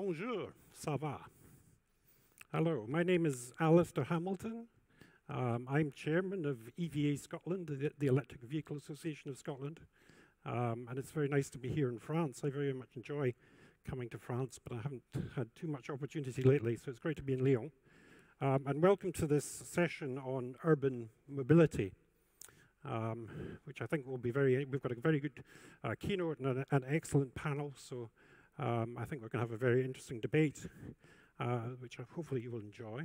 Bonjour, ça va? Hello, my name is Alister Hamilton. I'm chairman of EVA Scotland, the Electric Vehicle Association of Scotland. And it's very nice to be here in France. I very much enjoy coming to France, but I haven't had too much opportunity lately, so it's great to be in Lyon. And welcome to this session on urban mobility, which I think will be we've got a very good keynote and an excellent panel, so I think we're going to have a very interesting debate, which hopefully you will enjoy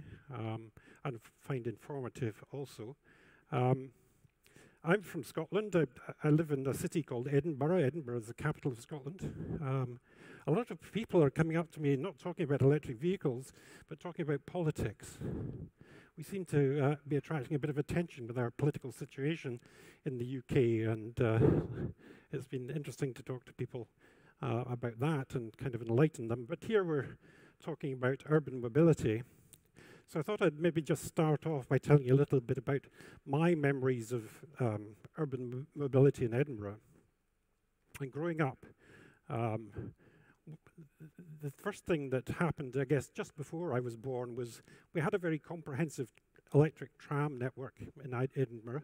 and find informative also. I'm from Scotland. I live in a city called Edinburgh. Edinburgh is the capital of Scotland. A lot of people are coming up to me not talking about electric vehicles, but talking about politics. We seem to be attracting a bit of attention with our political situation in the UK, and it's been interesting to talk to people about that and kind of enlighten them. But here we're talking about urban mobility. So I thought I'd maybe just start off by telling you a little bit about my memories of urban mobility in Edinburgh. And growing up, the first thing that happened, I guess, just before I was born was we had a very comprehensive electric tram network in Edinburgh,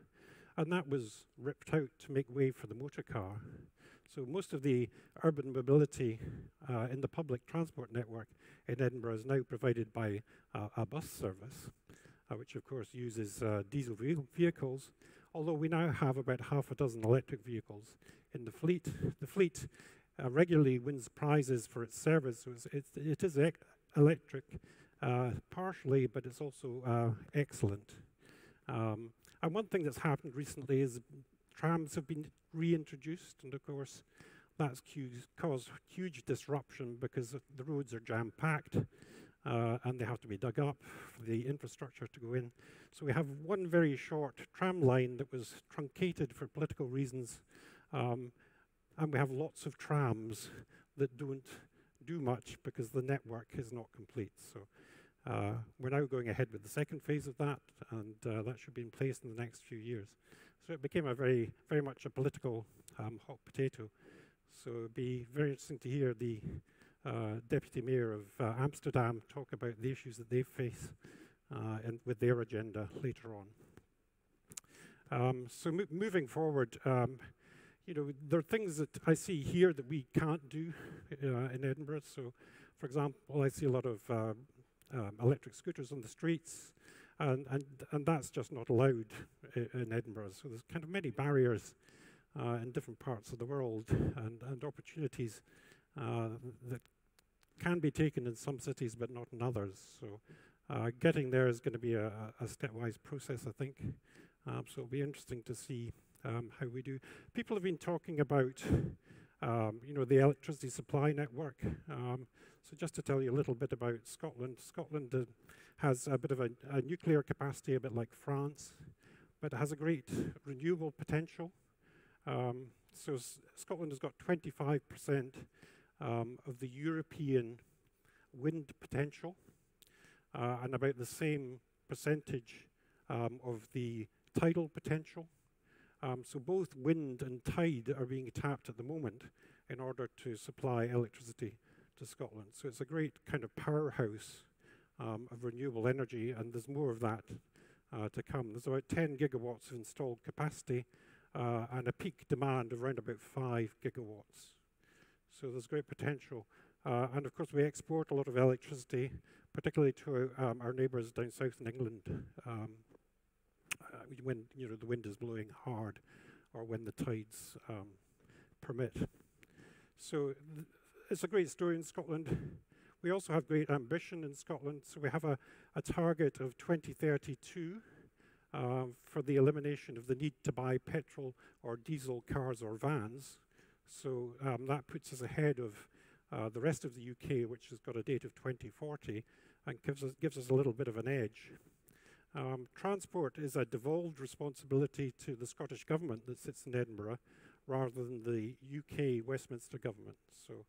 and that was ripped out to make way for the motor car. So most of the urban mobility in the public transport network in Edinburgh is now provided by a bus service, which of course uses diesel vehicles, although we now have about half a dozen electric vehicles in the fleet. The fleet regularly wins prizes for its service, so it is electric partially, but it's also excellent. And one thing that's happened recently is trams have been reintroduced, and of course that's caused huge disruption because the roads are jam-packed and they have to be dug up for the infrastructure to go in. So we have one very short tram line that was truncated for political reasons, and we have lots of trams that don't do much because the network is not complete. So we're now going ahead with the second phase of that, and that should be in place in the next few years. So it became a very much a political hot potato. So it'd be very interesting to hear the Deputy Mayor of Amsterdam talk about the issues that they face and with their agenda later on. So moving forward, you know, there are things that I see here that we can't do in Edinburgh. So, for example, I see a lot of electric scooters on the streets, and that's just not allowed in Edinburgh. So there's kind of many barriers in different parts of the world, and opportunities that can be taken in some cities but not in others. So getting there is going to be a stepwise process, I think. So it'll be interesting to see how we do. People have been talking about you know, the electricity supply network. So just to tell you a little bit about Scotland, Scotland has a bit of a nuclear capacity, a bit like France, but it has a great renewable potential. So Scotland has got 25% of the European wind potential, and about the same percentage of the tidal potential. So both wind and tide are being tapped at the moment in order to supply electricity to Scotland. So it's a great kind of powerhouse of renewable energy, and there's more of that to come. There's about 10 gigawatts of installed capacity and a peak demand of around about 5 gigawatts. So there's great potential. And of course we export a lot of electricity, particularly to our neighbours down south in England, when, you know, the wind is blowing hard or when the tides permit. So it's a great story in Scotland. We also have great ambition in Scotland. So we have a target of 2032 for the elimination of the need to buy petrol or diesel cars or vans. So that puts us ahead of the rest of the UK, which has got a date of 2040, and gives us a little bit of an edge. Transport is a devolved responsibility to the Scottish Government that sits in Edinburgh, rather than the UK Westminster Government. So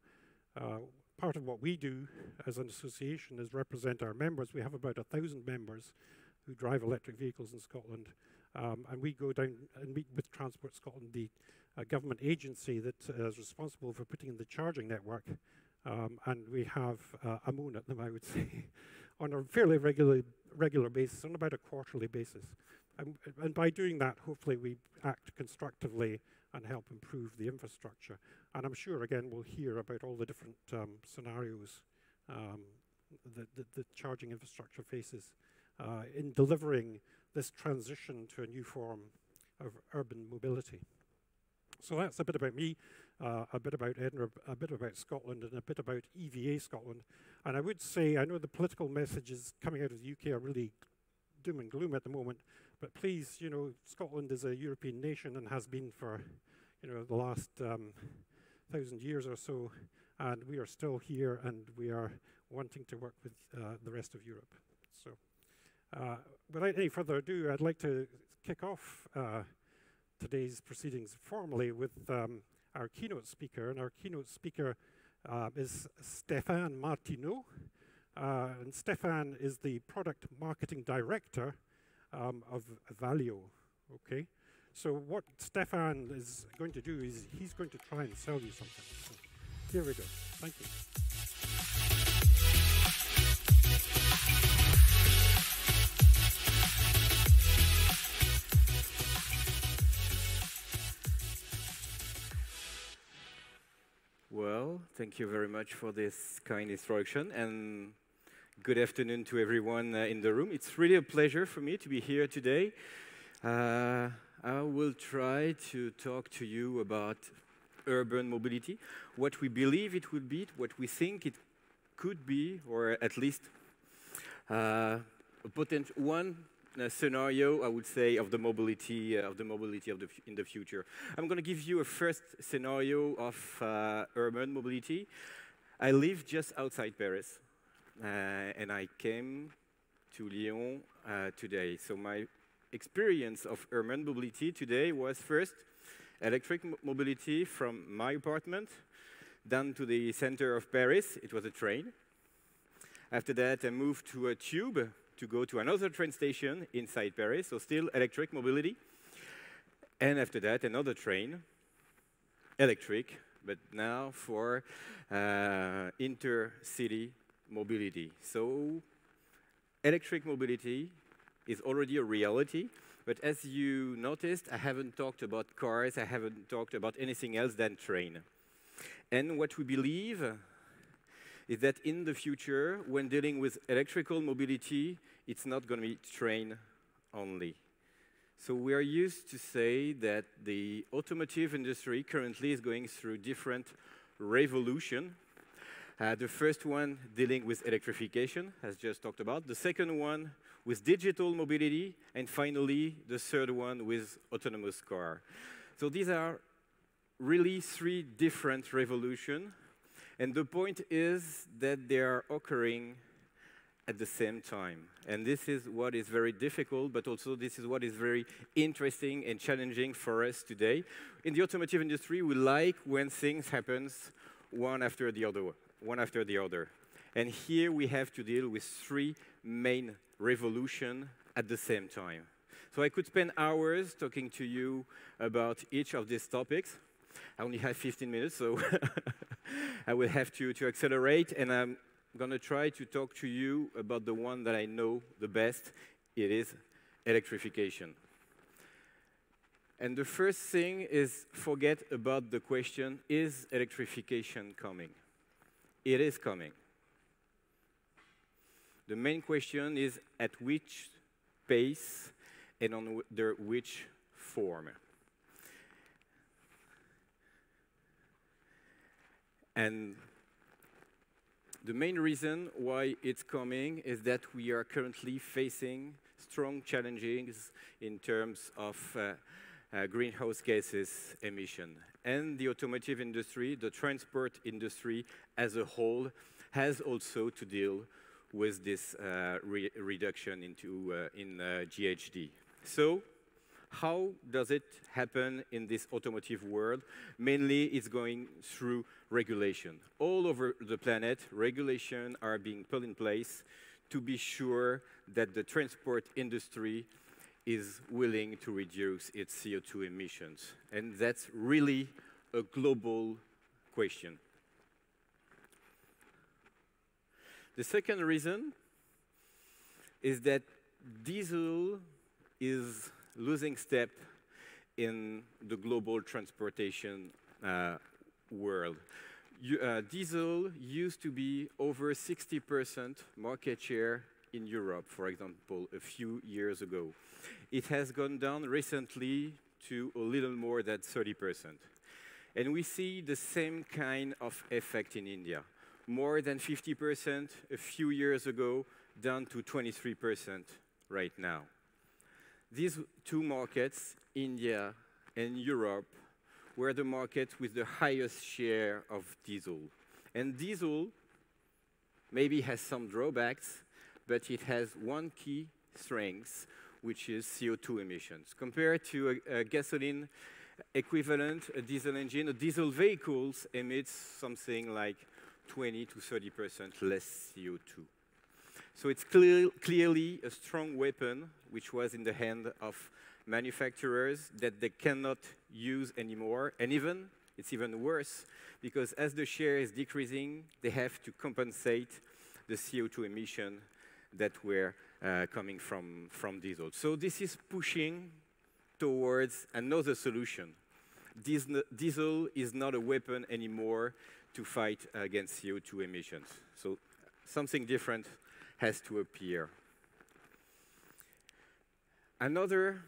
part of what we do as an association is represent our members. We have about 1,000 members who drive electric vehicles in Scotland, and we go down and meet with Transport Scotland, the government agency that is responsible for putting in the charging network, And we have a moon at them, I would say, on a fairly regular basis, on about a quarterly basis. And by doing that, hopefully we act constructively and help improve the infrastructure. And I'm sure, again, we'll hear about all the different scenarios that the charging infrastructure faces in delivering this transition to a new form of urban mobility. So that's a bit about me, a bit about Edinburgh, a bit about Scotland, and a bit about EVA Scotland. And I would say, I know the political messages coming out of the UK are really doom and gloom at the moment, but please, you know, Scotland is a European nation and has been for, you know, the last 1,000 years or so, and we are still here, and we are wanting to work with the rest of Europe. So, without any further ado, I'd like to kick off today's proceedings formally with our keynote speaker, and our keynote speaker is Stéphane MARTINOT, and Stéphane is the Product Marketing Director of Valeo, okay? So what Stéphane is going to do is he's going to try and sell you something. So here we go. Thank you. Well, thank you very much for this kind introduction, and good afternoon to everyone in the room. It's really a pleasure for me to be here today. I will try to talk to you about urban mobility, what we believe it will be, what we think it could be, or at least one scenario, I would say, of the mobility in the future. I'm going to give you a first scenario of urban mobility. I live just outside Paris, and I came to Lyon today. So my experience of urban mobility today was first electric mobility from my apartment down to the center of Paris. It was a train. After that, I moved to a tube to go to another train station inside Paris, so still electric mobility. And after that, another train, electric, but now for intercity mobility. So electric mobility is already a reality, but as you noticed, I haven't talked about cars, I haven't talked about anything else than train. And what we believe is that in the future, when dealing with electrical mobility, it's not going to be train only. So we are used to say that the automotive industry currently is going through different revolutions. The first one dealing with electrification, as just talked about. The second one with digital mobility. And finally, the third one with autonomous car. So these are really three different revolutions. And the point is that they are occurring at the same time. And this is what is very difficult, but also this is what is very interesting and challenging for us today. In the automotive industry, we like when things happen one after the other. And here we have to deal with three main revolutions at the same time. So I could spend hours talking to you about each of these topics. I only have 15 minutes, so I will have to accelerate, and I'm going to try to talk to you about the one that I know the best. It is electrification. And the first thing is forget about the question, is electrification coming? It is coming. The main question is at which pace and under which form. And the main reason why it's coming is that we are currently facing strong challenges in terms of greenhouse gases emission. And the automotive industry, the transport industry as a whole, has also to deal with this reduction in GHG. So, how does it happen in this automotive world? Mainly, it's going through regulation. All over the planet, regulations are being put in place to be sure that the transport industry is willing to reduce its CO2 emissions. And that's really a global question. The second reason is that diesel is losing step in the global transportation world. Diesel used to be over 60% market share in Europe, for example, a few years ago. It has gone down recently to a little more than 30%. And we see the same kind of effect in India. More than 50% a few years ago, down to 23% right now. These two markets, India and Europe, were the markets with the highest share of diesel. And diesel maybe has some drawbacks, but it has one key strength, which is CO2 emissions. Compared to a gasoline equivalent, a diesel engine, a diesel vehicles emits something like 20 to 30% less CO2. So it's clearly a strong weapon which was in the hand of manufacturers that they cannot use anymore. And it's even worse, because as the share is decreasing, they have to compensate the CO2 emission that were coming from diesel. So this is pushing towards another solution. Diesel is not a weapon anymore to fight against CO2 emissions. So something different has to appear. Another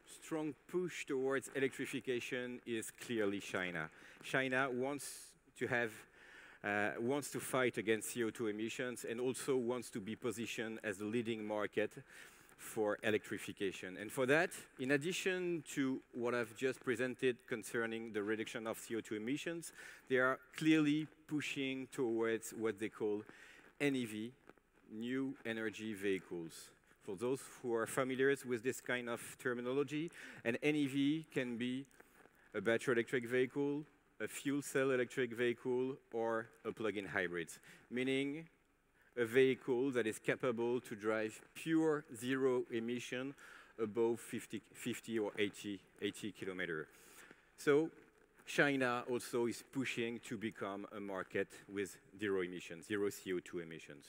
strong push towards electrification is clearly China. China wants to fight against CO2 emissions and also wants to be positioned as the leading market for electrification. And for that, in addition to what I've just presented concerning the reduction of CO2 emissions, they are clearly pushing towards what they call NEV, new energy vehicles. For those who are familiar with this kind of terminology, an NEV can be a battery electric vehicle, a fuel cell electric vehicle, or a plug-in hybrid, meaning a vehicle that is capable to drive pure zero emission above 50 or 80 kilometers. So China also is pushing to become a market with zero emissions, zero CO2 emissions.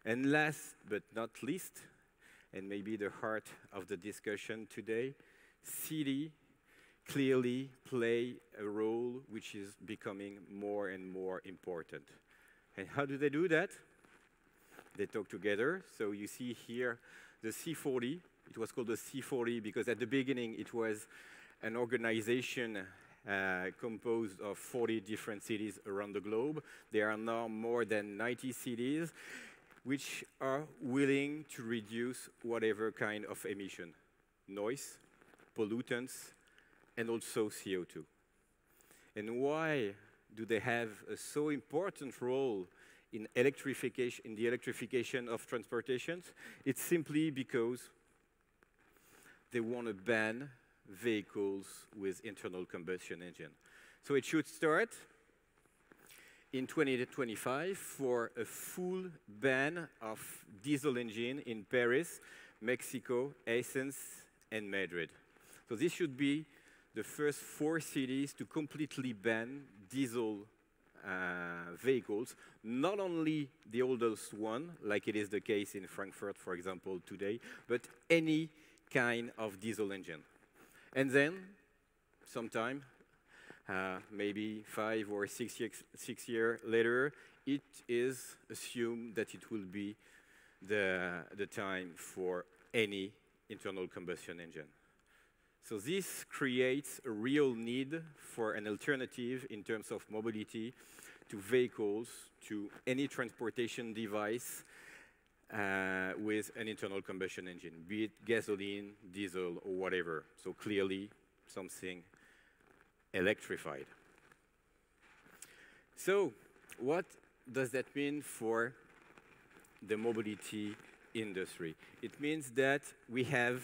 And last but not least, and maybe the heart of the discussion today, cities clearly play a role which is becoming more and more important. And how do they do that? They talk together. So you see here the C40. It was called the C40 because at the beginning it was an organization composed of 40 different cities around the globe. There are now more than 90 cities which are willing to reduce whatever kind of emission, noise, pollutants, and also CO2. And why do they have a so important role in the electrification of transportation? It's simply because they want to ban vehicles with internal combustion engine. So it should start in 2025 for a full ban of diesel engine in Paris, Mexico, Athens, and Madrid. So this should be the first 4 cities to completely ban diesel vehicles, not only the oldest one, like it is the case in Frankfurt, for example, today, but any kind of diesel engine. And then, sometime, maybe 5 or 6 years later, it is assumed that it will be the time for any internal combustion engine. So this creates a real need for an alternative in terms of mobility to vehicles, to any transportation device with an internal combustion engine, be it gasoline, diesel, or whatever. So clearly something electrified. So what does that mean for the mobility industry? It means that we have,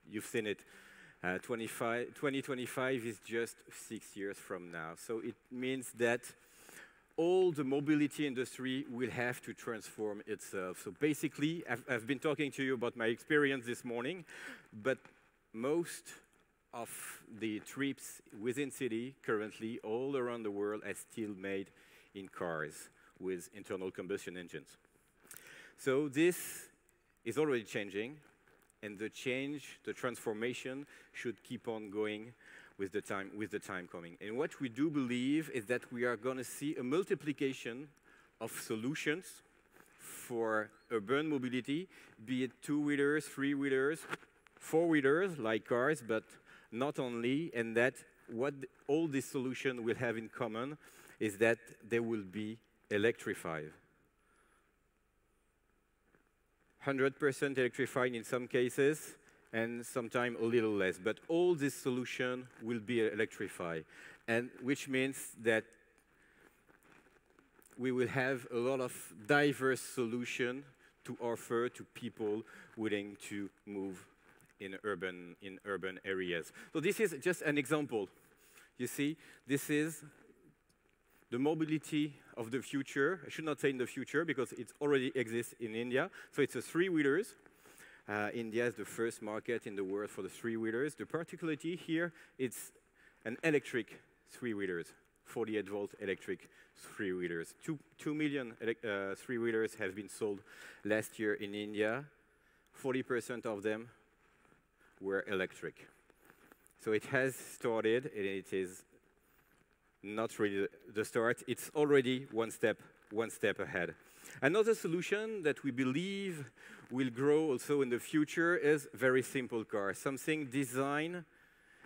you've seen it, 2025 is just 6 years from now. So it means that all the mobility industry will have to transform itself. So basically, I've been talking to you about my experience this morning, but most of the trips within city currently all around the world are still made in cars. with internal combustion engines. So this is already changing, and the change, the transformation should keep on going with the time coming. And what we do believe is that we are going to see a multiplication of solutions for urban mobility, be it two-wheelers, three-wheelers, four-wheelers, like cars, but not only, and that what all these solutions will have in common is that they will be electrified. 100% electrified in some cases, and sometimes a little less. But all these solutions will be electrified, and which means that we will have a lot of diverse solutions to offer to people willing to move in urban areas. So this is just an example. You see, this is the mobility of the future. I should not say in the future because it already exists in India. So it's a three-wheelers. India is the first market in the world for the three-wheelers. The particularity here, it's an electric three-wheelers, 48-volt electric three-wheelers. 2 million three-wheelers have been sold last year in India. 40% of them were electric. So it has started, and it is not really the start. It's already one step ahead. Another solution that we believe will grow also in the future is very simple cars, something designed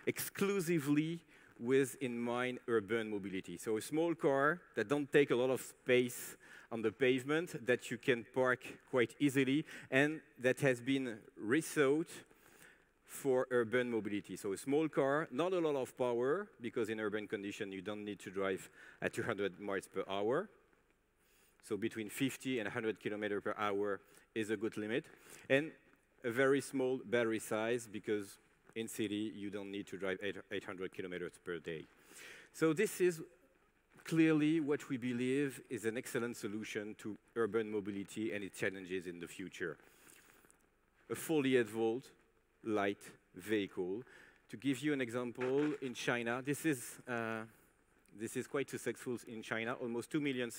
exclusively with in mind urban mobility. So a small car that don't take a lot of space on the pavement, that you can park quite easily, and that has been rethought for urban mobility. So a small car, not a lot of power, because in urban condition you don't need to drive at 200 miles per hour. So between 50 and 100 kilometers per hour is a good limit. And a very small battery size, because in city you don't need to drive 800 kilometers per day. So this is clearly what we believe is an excellent solution to urban mobility and its challenges in the future. A 48-volt light vehicle. To give you an example, in China, this is quite successful in China. Almost 2 million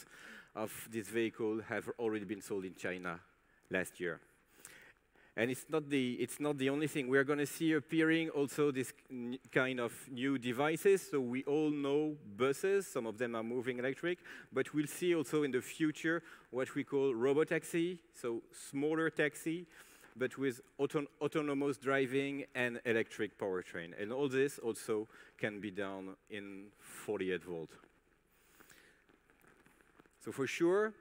of this vehicle have already been sold in China last year. And it's not the only thing. We are going to see appearing also this kind of new devices. So we all know buses. Some of them are moving electric. But we'll see also in the future what we call robotaxi, so smaller taxi, but with autonomous driving and electric powertrain. And all this also can be done in 48 volt. So for sure,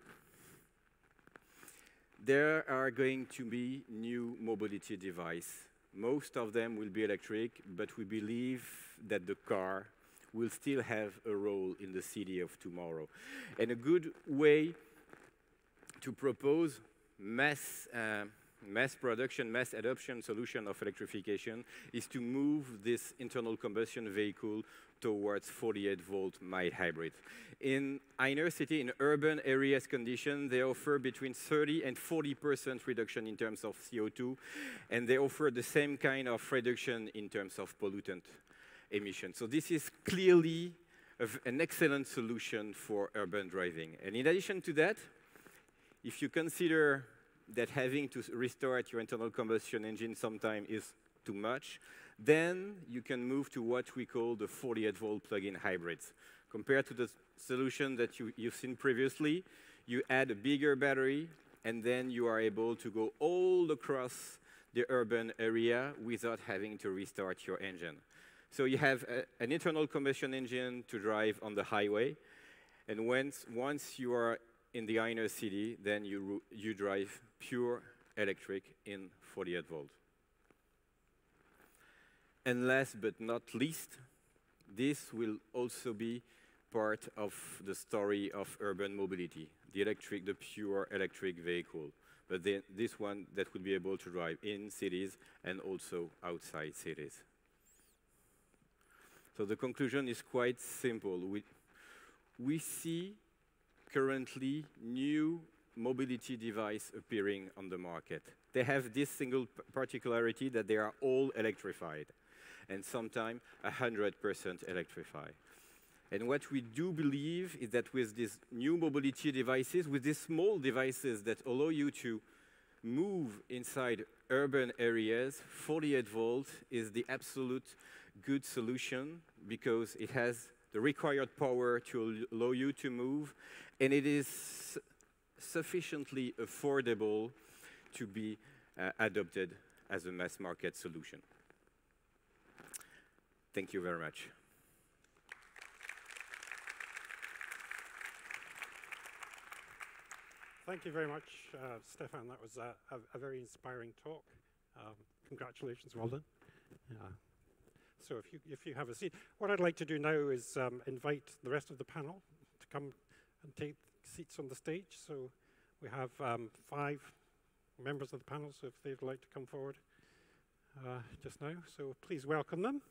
there are going to be new mobility devices. Most of them will be electric, but we believe that the car will still have a role in the city of tomorrow. And a good way to propose mass production, mass adoption solution of electrification is to move this internal combustion vehicle towards 48-volt mild hybrid. In inner city, in urban areas condition, they offer between 30 and 40% reduction in terms of CO2, and they offer the same kind of reduction in terms of pollutant emissions. So this is clearly an excellent solution for urban driving. And in addition to that, if you consider that having to restart your internal combustion engine sometime is too much, then you can move to what we call the 48-volt plug-in hybrids. Compared to the solution that you've seen previously, you add a bigger battery, and then you are able to go all across the urban area without having to restart your engine. So you have an internal combustion engine to drive on the highway, and once you are in the inner city, then you drive pure electric in 48 volt. And last but not least, this will also be part of the story of urban mobility, the pure electric vehicle. But then this one that will be able to drive in cities and also outside cities. So the conclusion is quite simple. We see currently new mobility devices appearing on the market. They have this single particularity that they are all electrified, and sometimes 100% electrified. And what we do believe is that with these new mobility devices, with these small devices that allow you to move inside urban areas, 48 volt is the absolute good solution because it has the required power to allow you to move, and it is sufficiently affordable to be adopted as a mass market solution. Thank you very much. Thank you very much, Stéphane. That was a very inspiring talk. Congratulations, well done. So if you have a seat, what I'd like to do now is invite the rest of the panel to come and take seats on the stage. So we have 5 members of the panel, so if they'd like to come forward just now. So please welcome them.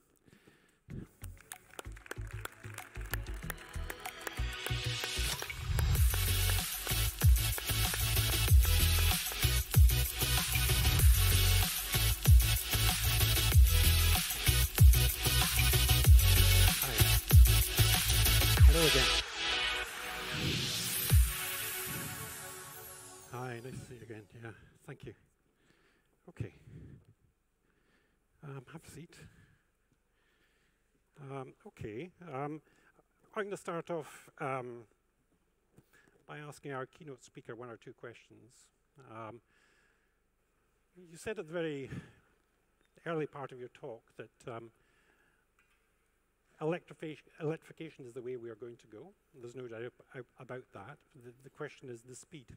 Hi, nice to see you again. Yeah, thank you. Okay. Have a seat. Okay. I'm going to start off by asking our keynote speaker 1 or 2 questions. You said at the very early part of your talk that electrification is the way we are going to go. There's no doubt about that. The question is the speed.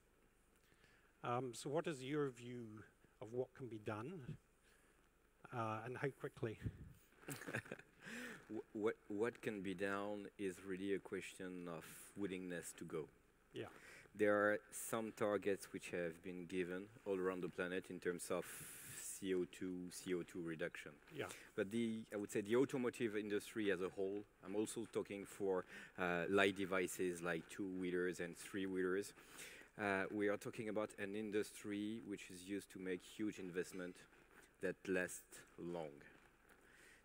So what is your view of what can be done and how quickly? What can be done is really a question of willingness to go. Yeah. There are some targets which have been given all around the planet in terms of CO2 reduction. Yeah. But I would say the automotive industry as a whole, I'm also talking for light devices like 2-wheelers and 3-wheelers. We are talking about an industry which is used to make huge investment that last long.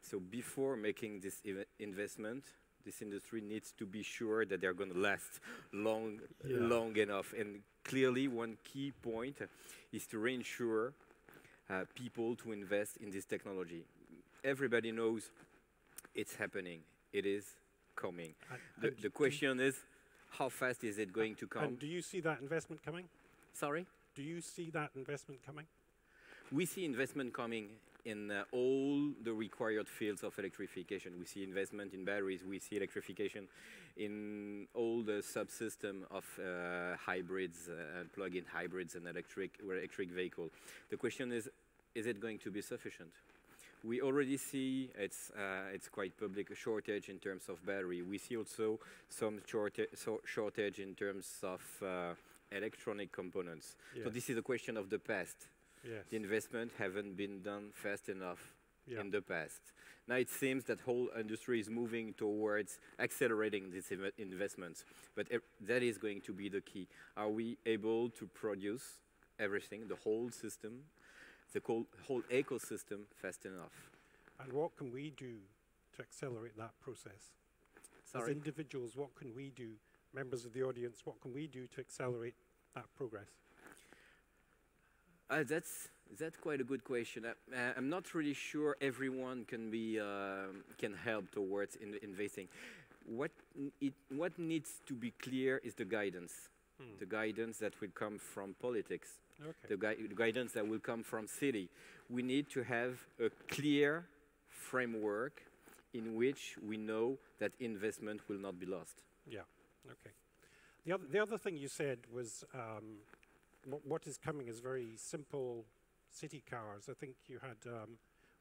So before making this investment, this industry needs to be sure that they're going to last long enough. And clearly, one key point is to reassure people to invest in this technology. Everybody knows it's happening. It is coming. The question is, how fast is it going to come? And do you see that investment coming? Sorry? Do you see that investment coming? We see investment coming in all the required fields of electrification. We see investment in batteries. We see electrification in all the subsystem of hybrids, plug-in hybrids and electric vehicle. The question is it going to be sufficient? We already see it's quite public, a shortage in terms of battery. We see also some shortage in terms of electronic components. Yes. So this is a question of the past. Yes. The investment haven't been done fast enough in the past. Now it seems that whole industry is moving towards accelerating these investments, but that is going to be the key. Are we able to produce everything, the whole system, the whole ecosystem fast enough? And what can we do to accelerate that process? Sorry? As individuals, what can we do? Members of the audience, what can we do to accelerate that progress? That's quite a good question. I'm not really sure everyone can help towards investing. What needs to be clear is the guidance. The guidance that will come from politics. Okay. The guidance that will come from city. We need to have a clear framework in which we know that investment will not be lost. Yeah. Okay. The other thing you said was what is coming is very simple city cars. I think you had,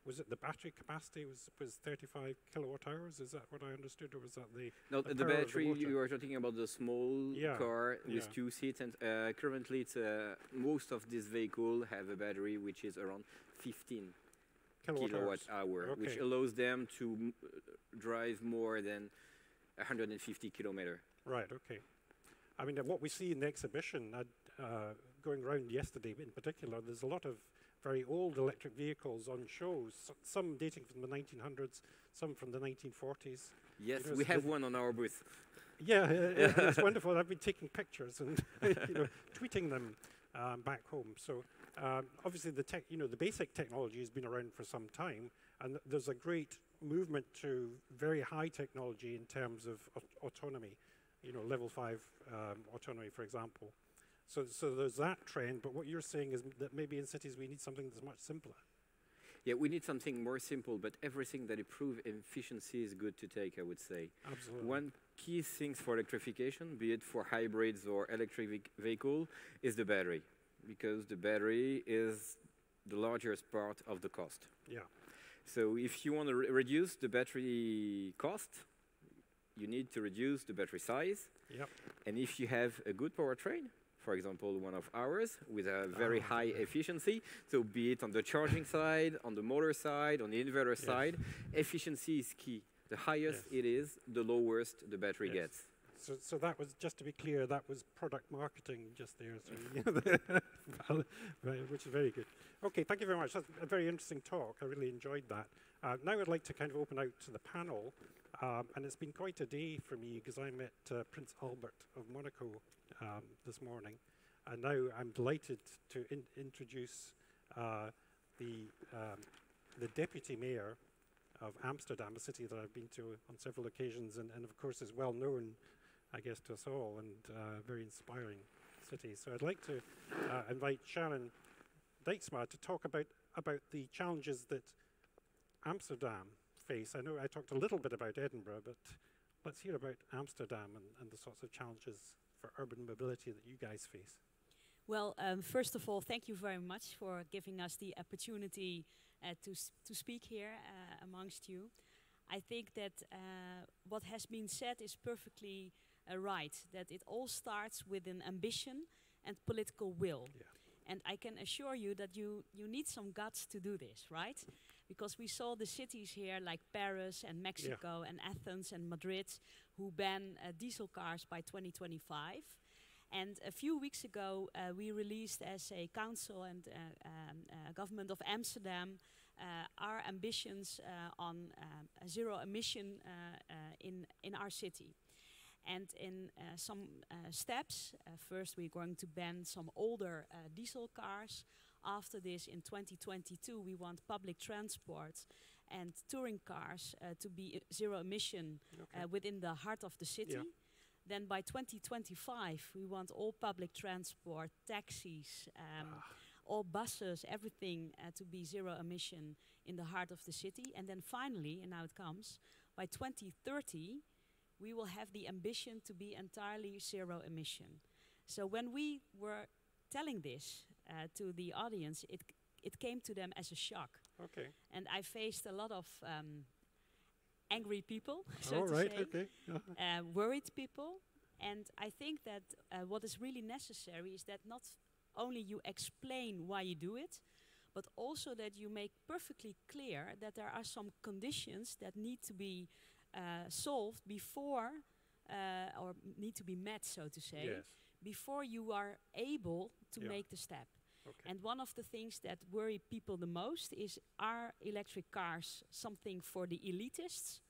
was it the battery capacity was 35 kilowatt hours? Is that what I understood, or was that the the battery, you are talking about the small car with 2 seats, and currently it's, most of these vehicles have a battery which is around 15 kilowatt hour, which allows them to drive more than 150 kilometers. Right, okay. I mean, what we see in the exhibition, going around yesterday in particular, there's a lot of very old electric vehicles on shows, some dating from the 1900s, some from the 1940s. Yes, you know, we have one on our booth. Yeah, it's wonderful. I've been taking pictures and tweeting them back home. So obviously the basic technology has been around for some time, and there's a great movement to very high technology in terms of autonomy. Level 5 autonomy, for example. So there's that trend. But what you're saying is that maybe in cities we need something that's much simpler. Yeah, we need something more simple, but everything that improves efficiency is good to take, I would say. Absolutely. One key thing for electrification, be it for hybrids or electric vehicle, is the battery, because the battery is the largest part of the cost. Yeah. So if you want to reduce the battery cost, you need to reduce the battery size. Yep. And if you have a good powertrain, for example, one of ours, with a very high efficiency, so be it on the charging side, on the motor side, on the inverter side, efficiency is key. The highest it is, the lowest the battery gets. So that was, just to be clear, that was product marketing just there, so which is very good. Okay, thank you very much. That's a very interesting talk. I really enjoyed that. Now I'd like to kind of open out to the panel, and it's been quite a day for me because I met Prince Albert of Monaco this morning, and now I'm delighted to introduce the deputy mayor of Amsterdam, a city that I've been to on several occasions, and of course is well known, I guess, to us all, and very inspiring city. So I'd like to invite Sharon DIJKSMA to talk about the challenges that Amsterdam face. I know I talked a little bit about Edinburgh, but let's hear about Amsterdam and the sorts of challenges for urban mobility that you guys face. Well, first of all, thank you very much for giving us the opportunity to speak here amongst you. I think that what has been said is perfectly right, that it all starts with an ambition and political will. Yeah. And I can assure you that you need some guts to do this, right? Because we saw the cities here like Paris and Mexico and Athens and Madrid who ban diesel cars by 2025. And a few weeks ago, we released as a council and government of Amsterdam our ambitions on zero emission in our city. And in some steps, first we're going to ban some older diesel cars. After this, in 2022, we want public transport and touring cars to be zero emission within the heart of the city. Yeah. Then by 2025, we want all public transport, taxis, all buses, everything to be zero emission in the heart of the city. And then finally, and now it comes, by 2030, we will have the ambition to be entirely zero emission. So when we were telling this to the audience, it came to them as a shock. Okay. And I faced a lot of angry people, so to say, worried people. And I think that what is really necessary is that not only you explain why you do it, but also that you make perfectly clear that there are some conditions that need to be solved before, or need to be met, so to say, before you are able to make the step. Okay. And one of the things that worry people the most is, are electric cars something for the elitists,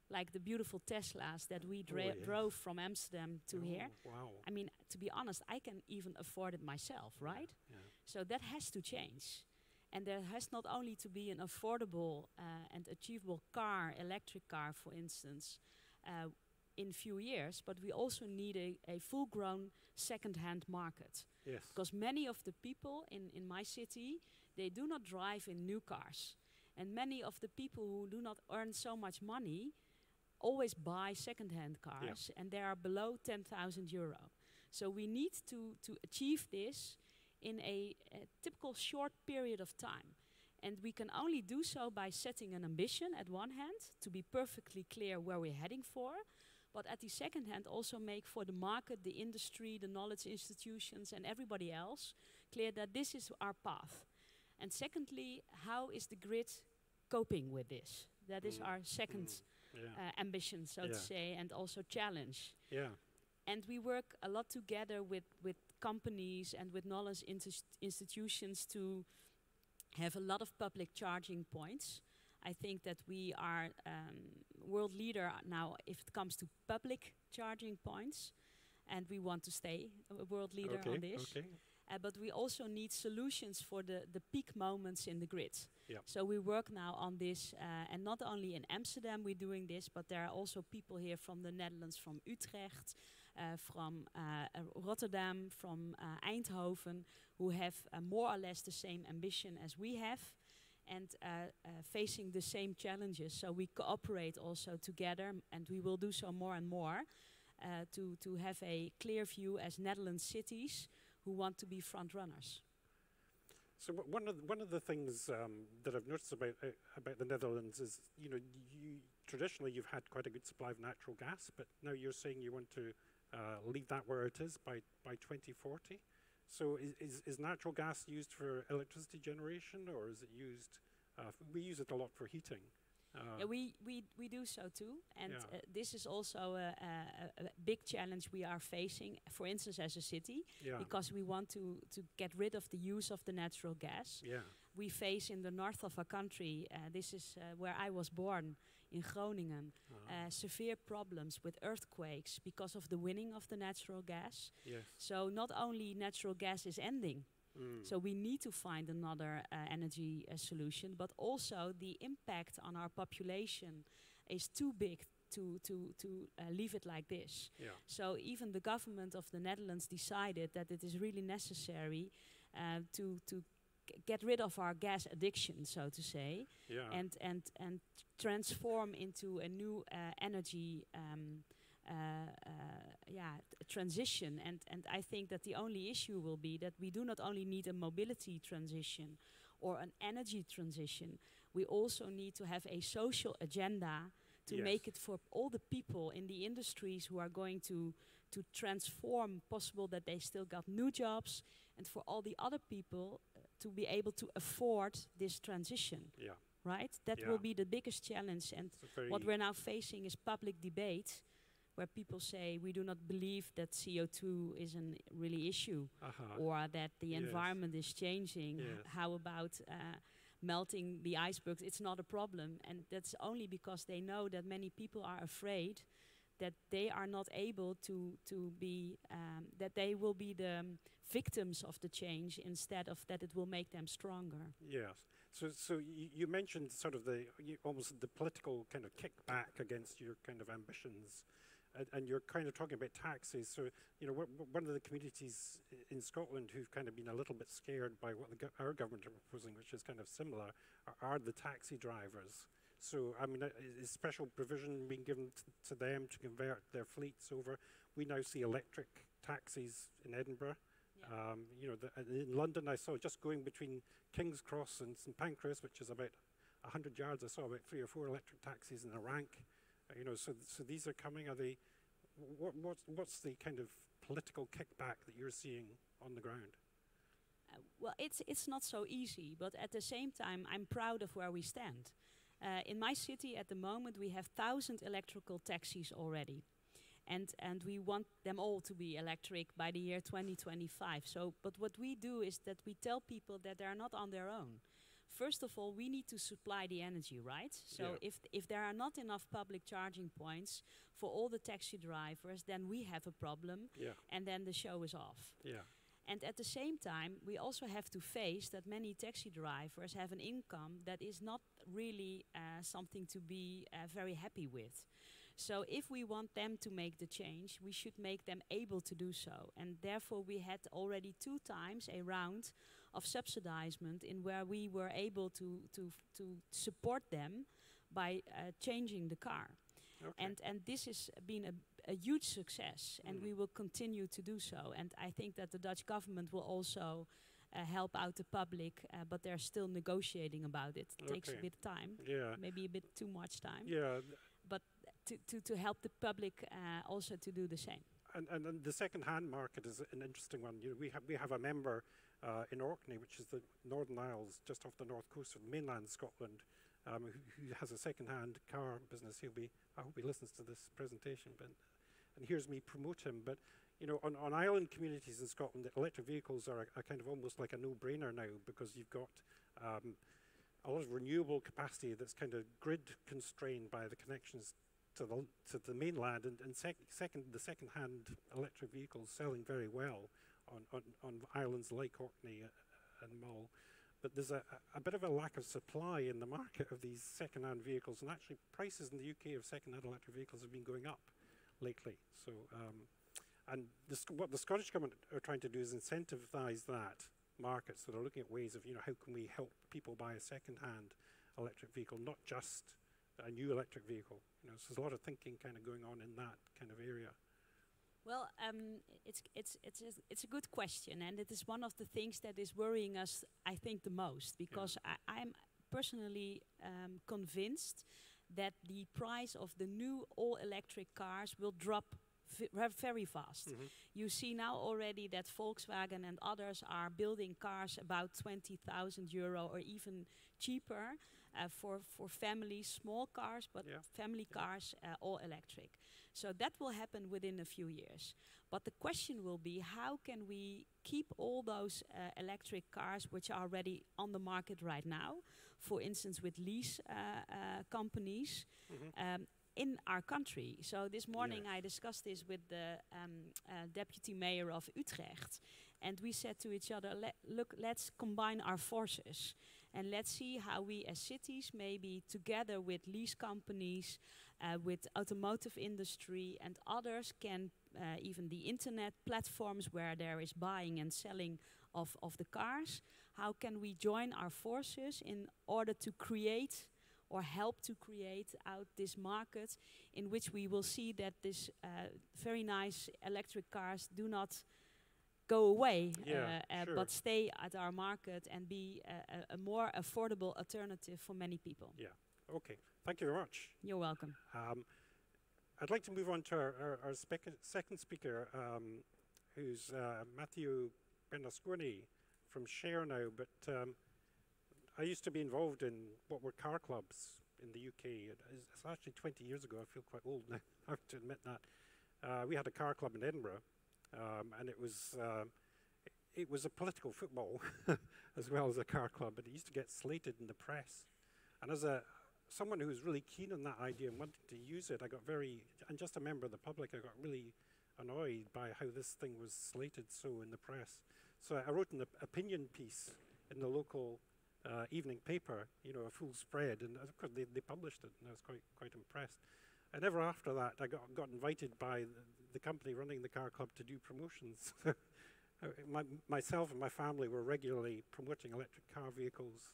like the beautiful Teslas that we drove from Amsterdam to here? Wow. I mean, to be honest, I can even afford it myself, right? Yeah. So that has to change. And there has not only to be an affordable and achievable car, electric car, for instance, in few years, but we also need a full-grown second-hand market. Yes. Because many of the people in my city, they do not drive in new cars. And many of the people who do not earn so much money always buy second-hand cars, and they are below 10,000 euro. So we need to achieve this in a typical short period of time. And we can only do so by setting an ambition at one hand, to be perfectly clear where we're heading for, but at the second hand also make for the market, the industry, the knowledge institutions and everybody else clear that this is our path. And secondly, how is the grid coping with this? That is our second ambition, so to say, and also challenge. Yeah. And we work a lot together with companies and with knowledge institutions to have a lot of public charging points. I think that we are world leader now if it comes to public charging points, and we want to stay a world leader on this. But we also need solutions for the peak moments in the grid. Yeah. So we work now on this, and not only in Amsterdam we're doing this, but there are also people here from the Netherlands, from Utrecht, from Rotterdam, from Eindhoven, who have more or less the same ambition as we have, and facing the same challenges. So we cooperate also together, and we will do so more and more, to have a clear view as Netherlands cities who want to be front runners. So one of the things that I've noticed about the Netherlands is, traditionally you've had quite a good supply of natural gas, but now you're saying you want to leave that where it is by 2040. So is natural gas used for electricity generation, or is it used? We use it a lot for heating. Yeah, we do so too, and this is also a big challenge we are facing, for instance, as a city, because we want to get rid of the use of the natural gas. Yeah. We face in the north of our country, this is where I was born, in Groningen, severe problems with earthquakes because of the winning of the natural gas. Yes. So not only natural gas is ending, so we need to find another energy solution, but also the impact on our population is too big to leave it like this. Yeah. So even the government of the Netherlands decided that it is really necessary to get rid of our gas addiction, so to say, and transform into a new energy transition, and I think that the only issue will be that we do not only need a mobility transition or an energy transition, we also need to have a social agenda to make it for all the people in the industries who are going to transform, possible that they still got new jobs, and for all the other people to be able to afford this transition. Yeah. Right? That will be the biggest challenge, and what we're now facing is public debate, where people say we do not believe that CO2 is a really issue, or that the environment is changing. How about melting the icebergs? It's not a problem, and that's only because they know that many people are afraid that they are not able to be, that they will be the victims of the change instead of that it will make them stronger. Yes. So you mentioned sort of almost the political kind of kickback against your kind of ambitions. And you're kind of talking about taxis. So, one of the communities in Scotland who've kind of been a little bit scared by what our government are proposing, which is kind of similar, are the taxi drivers. So, I mean, is special provision being given to them to convert their fleets over? We now see electric taxis in Edinburgh. In London, I saw just going between King's Cross and St Pancras, which is about 100 yards, I saw about 3 or 4 electric taxis in a rank. So these are coming. Are they? What's the kind of political kickback that you're seeing on the ground? Well, it's not so easy, but at the same time, I'm proud of where we stand. In my city, at the moment, we have 1,000 electrical taxis already, and we want them all to be electric by the year 2025. So, but what we do is that we tell people that they are not on their own. First of all, we need to supply the energy, right? So if there are not enough public charging points for all the taxi drivers, then we have a problem, and then the show is off. Yeah. And at the same time, we also have to face that many taxi drivers have an income that is not really something to be very happy with. So if we want them to make the change, we should make them able to do so. And therefore we had already 2 times a round of subsidizement in where we were able to support them by changing the car. Okay. And this has been a huge success, and we will continue to do so. And I think that the Dutch government will also help out the public, but they're still negotiating about it. It takes a bit of time, maybe a bit too much time. Yeah. But to help the public also to do the same. And the second-hand market is an interesting one. We have a member in Orkney, which is the Northern Isles, just off the north coast of mainland Scotland, who has a second-hand car business. I hope he listens to this presentation, and hears me promote him. But on island communities in Scotland, electric vehicles are a kind of almost like a no-brainer now, because you've got a lot of renewable capacity that's kind of grid constrained by the connections to the mainland, and the second-hand electric vehicles selling very well on islands like Orkney and Mull. But there's a bit of a lack of supply in the market of these second-hand vehicles, and actually prices in the UK of second-hand electric vehicles have been going up lately. So, and what the Scottish government are trying to do is incentivise that market. So they're looking at ways of, how can we help people buy a second-hand electric vehicle, not just a new electric vehicle. So there's a lot of thinking kind of going on in that kind of area. Well, it's a good question, and it is one of the things that is worrying us, I think, the most, because I'm personally convinced that the price of the new all-electric cars will drop very fast. You see now already that Volkswagen and others are building cars about 20,000 euro or even cheaper for families, small cars, but family cars, all electric. So that will happen within a few years. But the question will be, how can we keep all those electric cars which are already on the market right now, for instance with lease companies, in our country? So this morning I discussed this with the deputy mayor of Utrecht, and we said to each other, look, let's combine our forces and let's see how we as cities, maybe together with lease companies, with automotive industry and others, can even the internet platforms where there is buying and selling of the cars, how can we join our forces in order to create or help to create out this market in which we will see that this very nice electric cars do not go away, but stay at our market and be a more affordable alternative for many people. Yeah, okay. Thank you very much. You're welcome. I'd like to move on to our second speaker, who's Mathieu BERNASCONI from Share now, but I used to be involved in what were car clubs in the UK. It's actually 20 years ago. I feel quite old now, I have to admit that. We had a car club in Edinburgh, and it was a political football as well as a car club, but it used to get slated in the press. And as someone who was really keen on that idea and wanted to use it, and just a member of the public, I got really annoyed by how this thing was slated so in the press. So I wrote an opinion piece in the local evening paper, a full spread, and of course they published it, and I was quite impressed. And ever after that, I got invited by the company running the car club to do promotions. Myself and my family were regularly promoting electric car vehicles,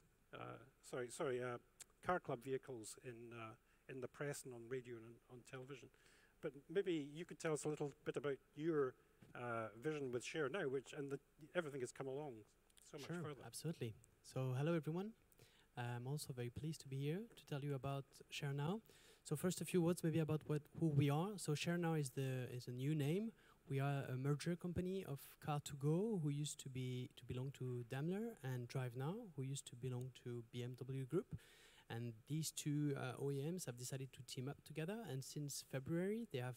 car club vehicles in the press and on radio and on television. But maybe you could tell us a little bit about your vision with Share now, everything has come along so much further. Absolutely. So hello everyone. I'm also very pleased to be here to tell you about Share Now. So first a few words maybe about who we are. So Share Now is a new name. We are a merger company of Car2Go, who used to belong to Daimler, and Drive Now, who used to belong to BMW Group. And these two OEMs have decided to team up together, and since February they have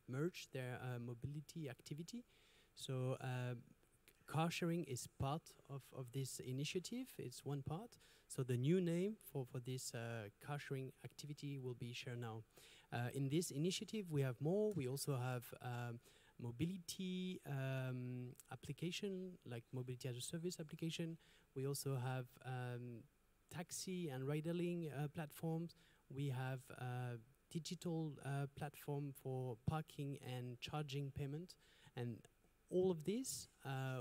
merged their mobility activity. So car sharing is part of this initiative. It's one part. So the new name for this car sharing activity will be Share Now. In this initiative we have more. We also have mobility application, like mobility as a service application. We also have taxi and ride-hailing platforms. We have digital platform for parking and charging payment, and all of this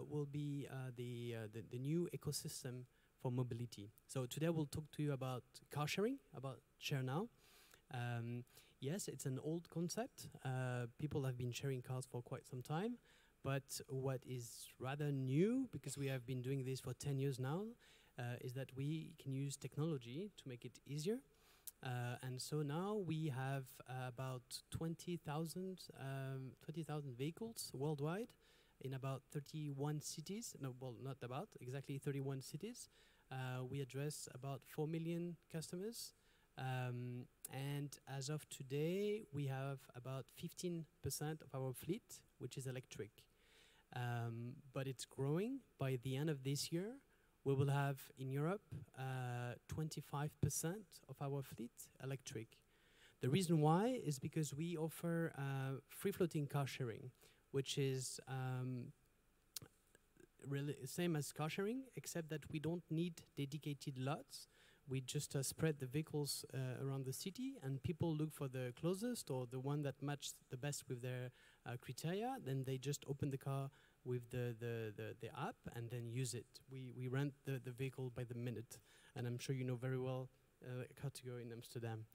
will be the new ecosystem for mobility. So today we'll talk to you about car sharing, about Share Now. Yes, it's an old concept. People have been sharing cars for quite some time, but what is rather new, because we have been doing this for 10 years now, is that we can use technology to make it easier. And so now we have about 20,000 vehicles worldwide in about 31 cities. No, well, not about, exactly 31 cities. We address about 4 million customers. And as of today, we have about 15% of our fleet, which is electric. But it's growing. By the end of this year, we will have in Europe 25% of our fleet electric. The reason why is because we offer free-floating car sharing, which is really same as car sharing, except that we don't need dedicated lots. We just spread the vehicles around the city, and people look for the closest or the one that matches the best with their criteria. Then they just open the car with the app and then use it. We rent the vehicle by the minute, and I'm sure you know very well how to go in Amsterdam.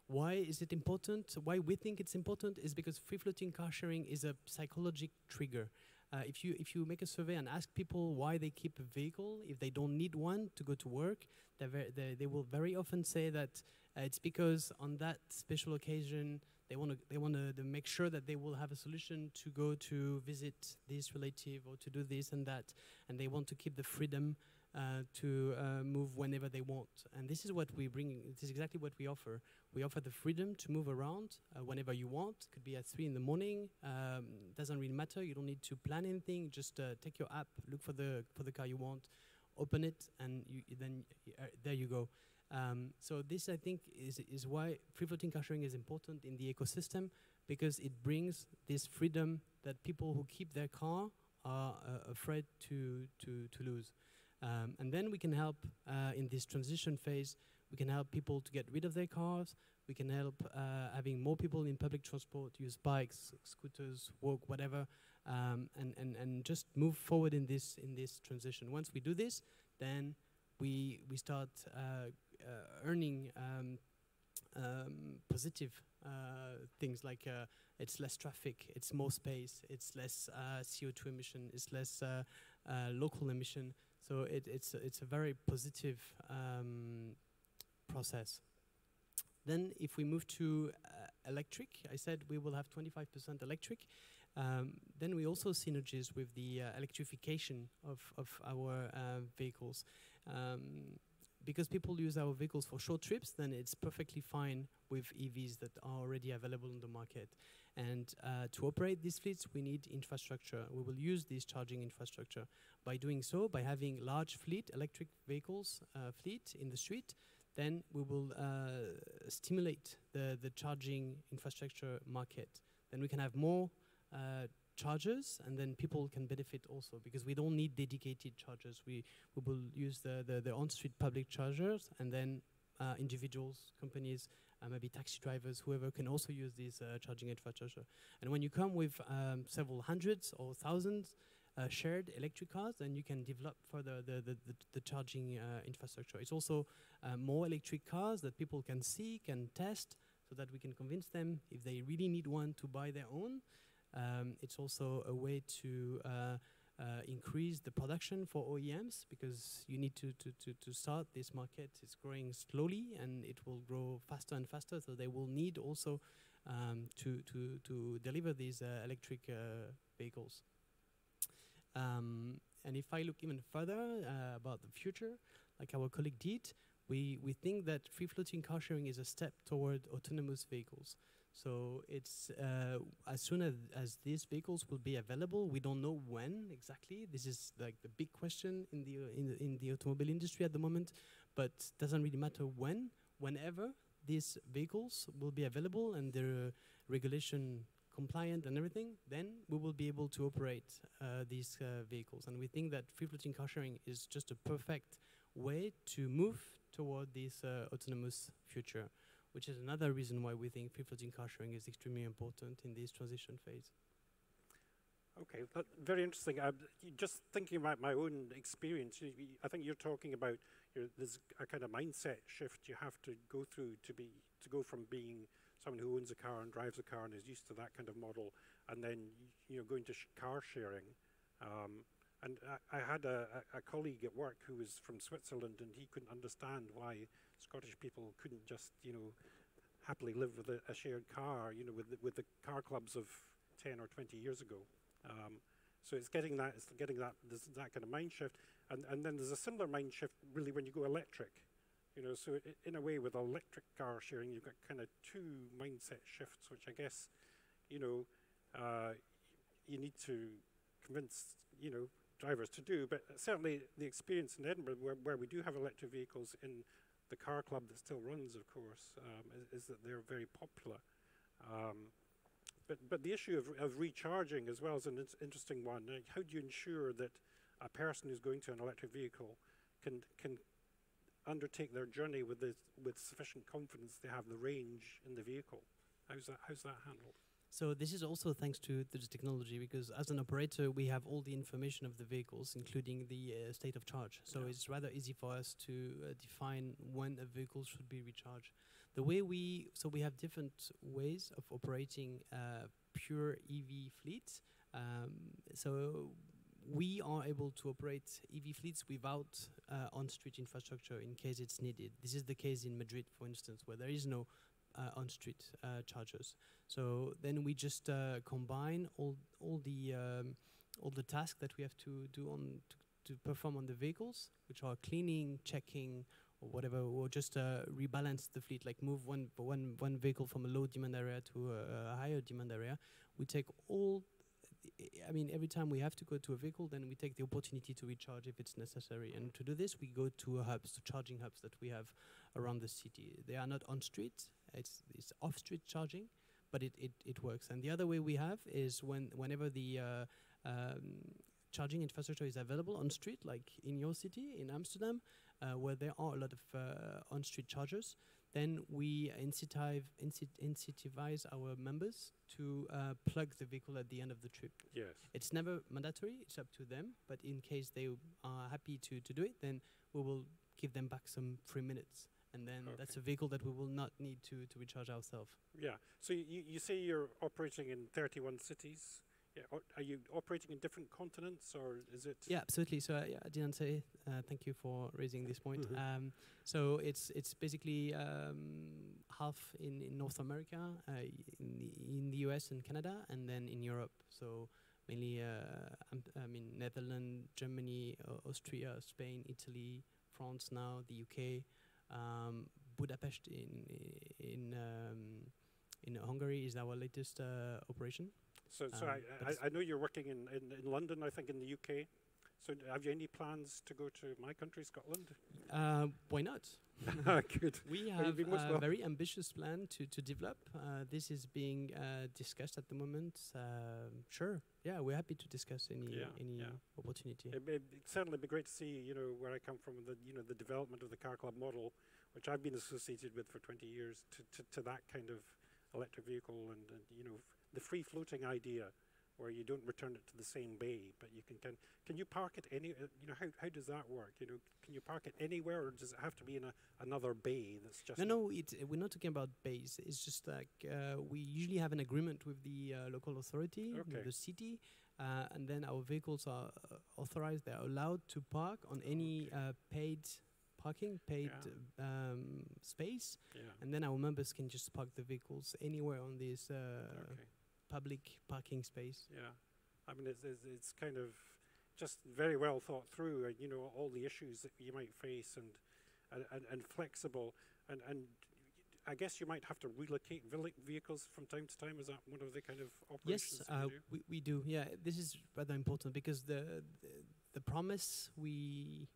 Why is it important? Why we think it's important is because free-floating car sharing is a psychological trigger. If you make a survey and ask people why they keep a vehicle if they don't need one to go to work, they will very often say that it's because on that special occasion they want to make sure that they will have a solution to go to visit this relative or to do this and that, and they want to keep the freedom to move whenever they want. And this is what we bring. This is exactly what we offer. We offer the freedom to move around whenever you want. It could be at 3 in the morning. Doesn't really matter. You don't need to plan anything. Just take your app, look for the car you want, open it, and there you go. So this, I think, is why free-floating car sharing is important in the ecosystem, because it brings this freedom that people who keep their car are afraid to lose. And then we can help in this transition phase. We can help people to get rid of their cars. We can help having more people in public transport use bikes, scooters, walk, whatever, and just move forward in this transition. Once we do this, then we start earning positive things like it's less traffic, it's more space, it's less CO2 emission, it's less local emission. So it's a very positive process. Then if we move to electric, I said we will have 25% electric. Then we also synergies with the electrification of our vehicles. Because people use our vehicles for short trips, then it's perfectly fine with EVs that are already available on the market. And to operate these fleets, we need infrastructure. We will use this charging infrastructure. By doing so, by having large fleet, electric vehicles fleet in the street, then we will stimulate the charging infrastructure market. Then we can have more chargers, and then people can benefit also, because we don't need dedicated chargers. We will use the on-street public chargers, and then individuals, companies, maybe taxi drivers, whoever can also use this charging infrastructure. And when you come with several hundreds or thousands shared electric cars, then you can develop further the charging infrastructure. It's also more electric cars that people can see, can test, so that we can convince them, if they really need one, to buy their own. It's also a way to increase the production for OEMs, because you need to start this market. It's growing slowly, and it will grow faster and faster, so they will need also to deliver these electric vehicles. And if I look even further about the future, like our colleague did, we think that free-floating car sharing is a step toward autonomous vehicles. So it's as soon as these vehicles will be available, we don't know when exactly. This is like the big question in the automobile industry at the moment, but doesn't really matter when. Whenever these vehicles will be available and they're regulation compliant and everything, then we will be able to operate these vehicles. And we think that free-floating car sharing is just a perfect way to move toward this autonomous future, which is another reason why we think free-floating car sharing is extremely important in this transition phase. Okay, very interesting. Just thinking about my own experience, I think you're talking about there's a kind of mindset shift you have to go through to go from being someone who owns a car and drives a car and is used to that kind of model, and then going to car sharing. And I had a colleague at work who was from Switzerland, and he couldn't understand why Scottish people couldn't just, happily live with a shared car, with the car clubs of 10 or 20 years ago. So it's getting that kind of mind shift, and then there's a similar mind shift really when you go electric. So in a way with electric car sharing, you've got kind of two mindset shifts, which I guess, you need to convince, drivers to do, but certainly the experience in Edinburgh, where we do have electric vehicles in the car club that still runs, of course, is that they're very popular. But the issue of recharging as well is an interesting one. How do you ensure that a person who's going to an electric vehicle can undertake their journey with sufficient confidence they have the range in the vehicle? How's that handled? So this is also thanks to this technology, because as an operator we have all the information of the vehicles, including the state of charge. So it's rather easy for us to define when a vehicle should be recharged. The way we have different ways of operating pure EV fleets. So we are able to operate EV fleets without on-street infrastructure in case it's needed. This is the case in Madrid, for instance, where there is no on-street chargers. So then we just combine all the tasks that we have to do to perform on the vehicles, which are cleaning, checking, or whatever, or just rebalance the fleet, like move one vehicle from a low demand area to a higher demand area. We take all. I mean, every time we have to go to a vehicle, then we take the opportunity to recharge if it's necessary. And to do this, we go to hubs, to charging hubs that we have around the city. They are not on street; it's off-street charging, but it works. And the other way we have is whenever the charging infrastructure is available on street, like in your city, in Amsterdam, where there are a lot of on-street chargers, then we incentivize our members to plug the vehicle at the end of the trip. Yes. It's never mandatory, it's up to them, but in case they are happy to do it, then we will give them back some free minutes. And then that's a vehicle that we will not need to recharge ourselves. Yeah, so you say you're operating in 31 cities. Yeah. Are you operating in different continents, or is it? Yeah, absolutely. So yeah, I didn't say. Thank you for raising this point. So it's basically half in North America, in the US and Canada, and then in Europe. So mainly, I mean, Netherlands, Germany, Austria, Spain, Italy, France now, the UK, Budapest in Hungary is our latest operation. So I know you're working in London, I think in the UK. So have you any plans to go to my country, Scotland? Why not? Good. We have a very ambitious plan to develop. This is being discussed at the moment. Sure. Yeah, we're happy to discuss any opportunity. It'd certainly be great to see, where I come from, the development of the car club model, which I've been associated with for 20 years, to that kind of electric vehicle, and the free floating idea, where you don't return it to the same bay, but you can you park it any, how does that work? Can you park it anywhere, or does it have to be in another bay that's just? No, we're not talking about bays. It's just like we usually have an agreement with the local authority, with the city, and then our vehicles are authorized. They're allowed to park on any paid space, and then our members can just park the vehicles anywhere on this public parking space. Yeah, I mean it's kind of just very well thought through, all the issues that you might face, and flexible, and I guess you might have to relocate vehicles from time to time. Is that one of the kind of operations? Yes, we do. Yeah, this is rather important, because the promise we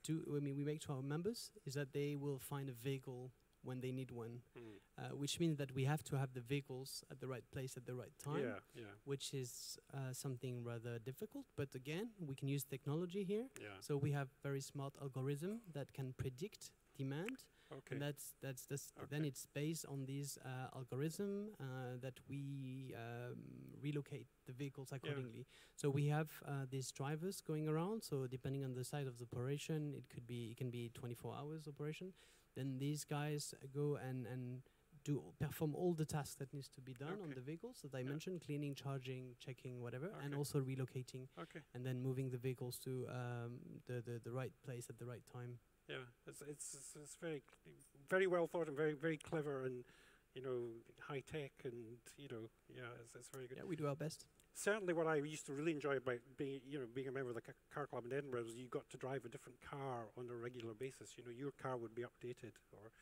make to our members is that they will find a vehicle when they need one, which means that we have to have the vehicles at the right place at the right time, which is something rather difficult. But again, we can use technology here. So we have very smart algorithm that can predict demand. And then it's based on this algorithm that we relocate the vehicles accordingly. So we have these drivers going around. So depending on the size of the operation, it can be 24 hours operation. Then these guys go and perform all the tasks that needs to be done on the vehicles that I mentioned: cleaning, charging, checking, whatever, and also relocating, and then moving the vehicles to the right place at the right time. Yeah, it's very very well thought, and very very clever, and high tech, and it's very good. Yeah, we do our best. Certainly, what I used to really enjoy about being a member of the car club in Edinburgh was you got to drive a different car on a regular basis. Your car would be updated, or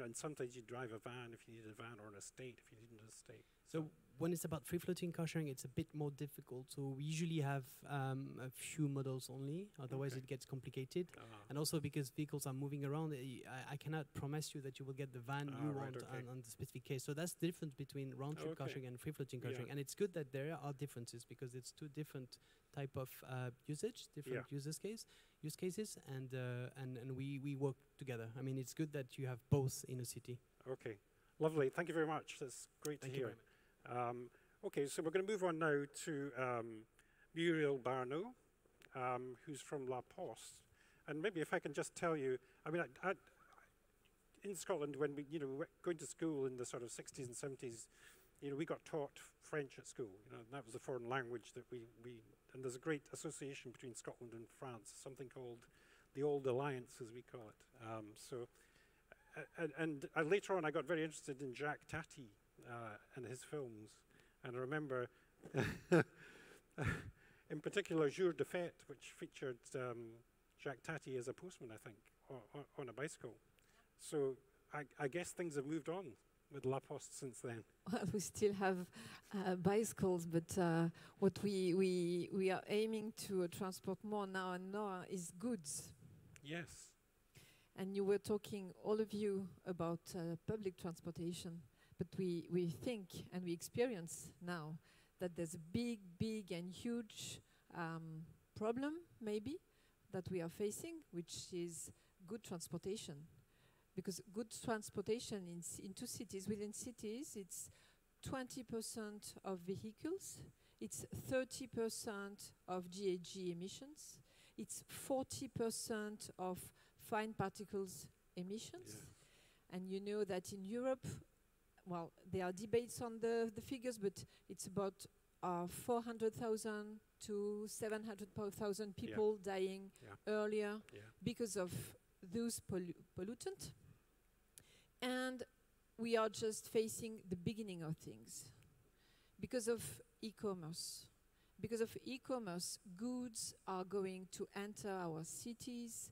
and sometimes you drive a van if you needed a van, or an estate if you needed state. So when it's about free-floating car sharing, it's a bit more difficult. So we usually have a few models only, otherwise it gets complicated. And also because vehicles are moving around, I cannot promise you that you will get the van you want on the specific case. So that's the difference between round-trip car sharing and free-floating car sharing. And it's good that there are differences because it's two different type of usage, different use cases, and we work together. I mean, it's good that you have both in a city. Okay, lovely. Thank you very much. That's great to hear. Okay, so we're going to move on now to Muriel BARNEOUD, who's from La Poste. And maybe if I can just tell you, I mean, in Scotland, when we, were going to school in the sort of 60s and 70s, we got taught French at school. And that was a foreign language that and there's a great association between Scotland and France, something called the Old Alliance, as we call it. And later on, I got very interested in Jacques Tati and his films. And I remember, in particular, Jour de Fête, which featured Jacques Tati as a postman, I think, on a bicycle. So I guess things have moved on with La Poste since then. Well, we still have bicycles, but what we are aiming to transport more now and more is goods. Yes. And you were talking, all of you, about public transportation, but we think and we experience now that there's a big and huge problem, maybe, that we are facing, which is good transportation. Because good transportation into cities, within cities, it's 20% of vehicles, it's 30% of GHG emissions, it's 40% of fine particles emissions. Yes. And you know that in Europe, well, there are debates on the figures, but it's about 400,000 to 700,000 people dying earlier because of those pollutants. And we are just facing the beginning of things. Because of e-commerce. Because of e-commerce, goods are going to enter our cities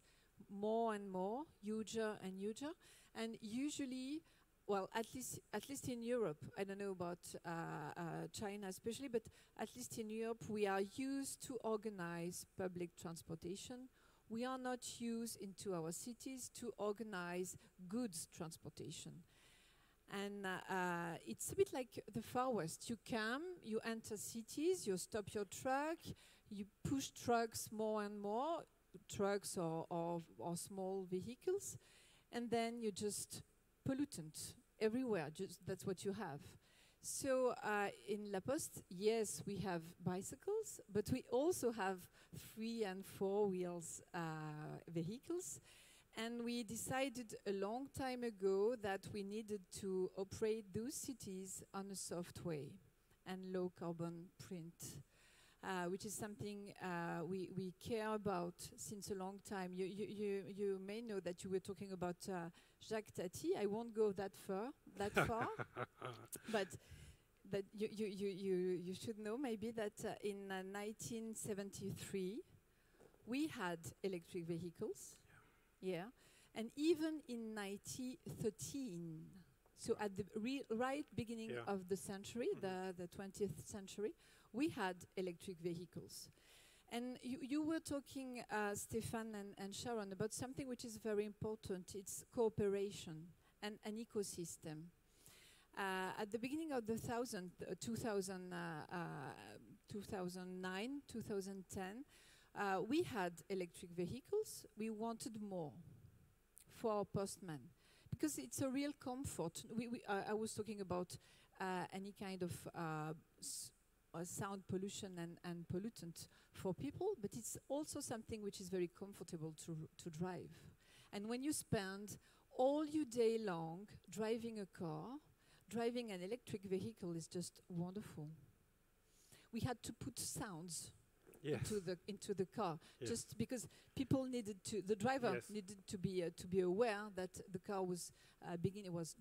more and more, huger and huger. And usually, well, at least in Europe, I don't know about China especially, but at least in Europe, we are used to organize public transportation. We are not used into our cities to organize goods transportation. And it's a bit like the Far West. You come, you enter cities, you stop your truck, you push trucks more and more, trucks or small vehicles, and then you just pollutant everywhere, that's what you have. So in La Poste, yes, we have bicycles, but we also have 3 and 4 wheels vehicles. And we decided a long time ago that we needed to operate those cities on a soft way and low carbon print, which is something we care about since a long time. You may know that you were talking about Jacques Tati. I won't go that far, but you should know maybe that in 1973 we had electric vehicles. Yeah, and even in 1913, so at the right beginning of the century, the 20th century, we had electric vehicles. And you were talking, Stéphane and Sharon, about something which is very important. It's cooperation and an ecosystem. At the beginning of the 2009, 2010, we had electric vehicles. We wanted more for our postmen because it's a real comfort. I was talking about any kind of sound pollution and pollutant for people, but it's also something which is very comfortable to drive. And when you spend all your day long driving a car, driving an electric vehicle is just wonderful. We had to put sounds into the car, just because people needed to. The driver needed to be aware that the car was was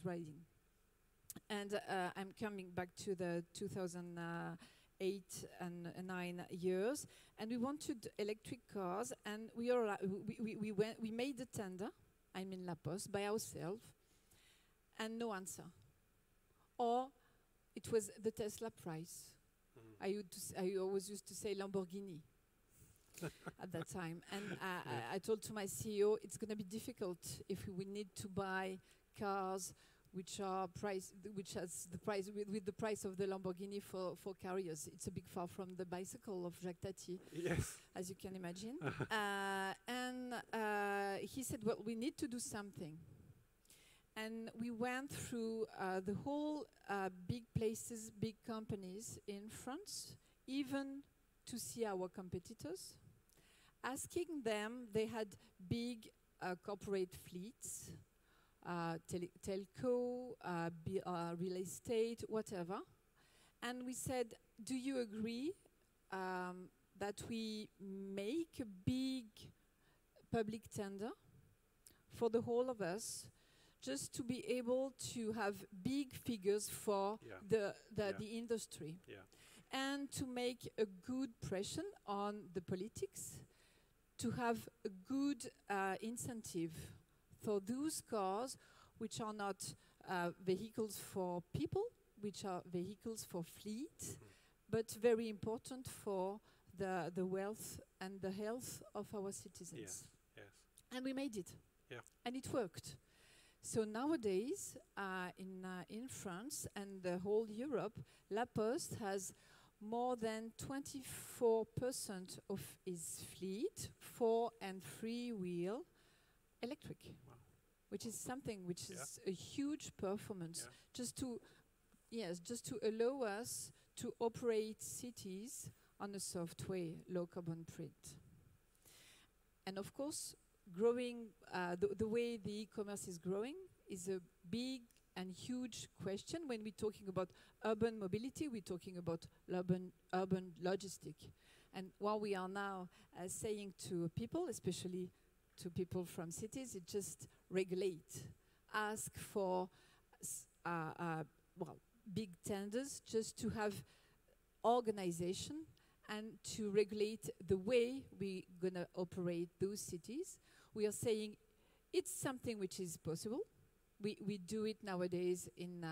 riding. And I'm coming back to the 2008 and 9 years, and we wanted electric cars, and we made the tender. I'm in La Poste by ourselves, and no answer. or it was the Tesla price. I always used to say Lamborghini at that time. And I told to my CEO, it's going to be difficult if we need to buy cars which are with the price of the Lamborghini for carriers. It's a bit far from the bicycle of Jacques Tati, yes, as you can imagine. And he said, well, we need to do something. And we went through the whole big places, big companies in France, even to see our competitors, asking them, they had big corporate fleets, telco, real estate, whatever. And we said, do you agree that we make a big public tender for the whole of us, just to be able to have big figures for the industry, and to make a good pressure on the politics, to have a good incentive for those cars which are not vehicles for people, which are vehicles for fleet, but very important for the wealth and the health of our citizens. Yes, yes. And we made it, and it worked. So nowadays, in France and the whole Europe, La Poste has more than 24% of its fleet, 4- and 3-wheel electric, which is something which is a huge performance. Just to allow us to operate cities on a software, low carbon print. And of course, growing, the way the e-commerce is growing is a big and huge question. When we're talking about urban mobility, we're talking about urban logistics. And what we are now saying to people, especially to people from cities, is just regulate, ask for big tenders, just to have organization and to regulate the way we're going to operate those cities. We are saying it's something which is possible. We do it nowadays in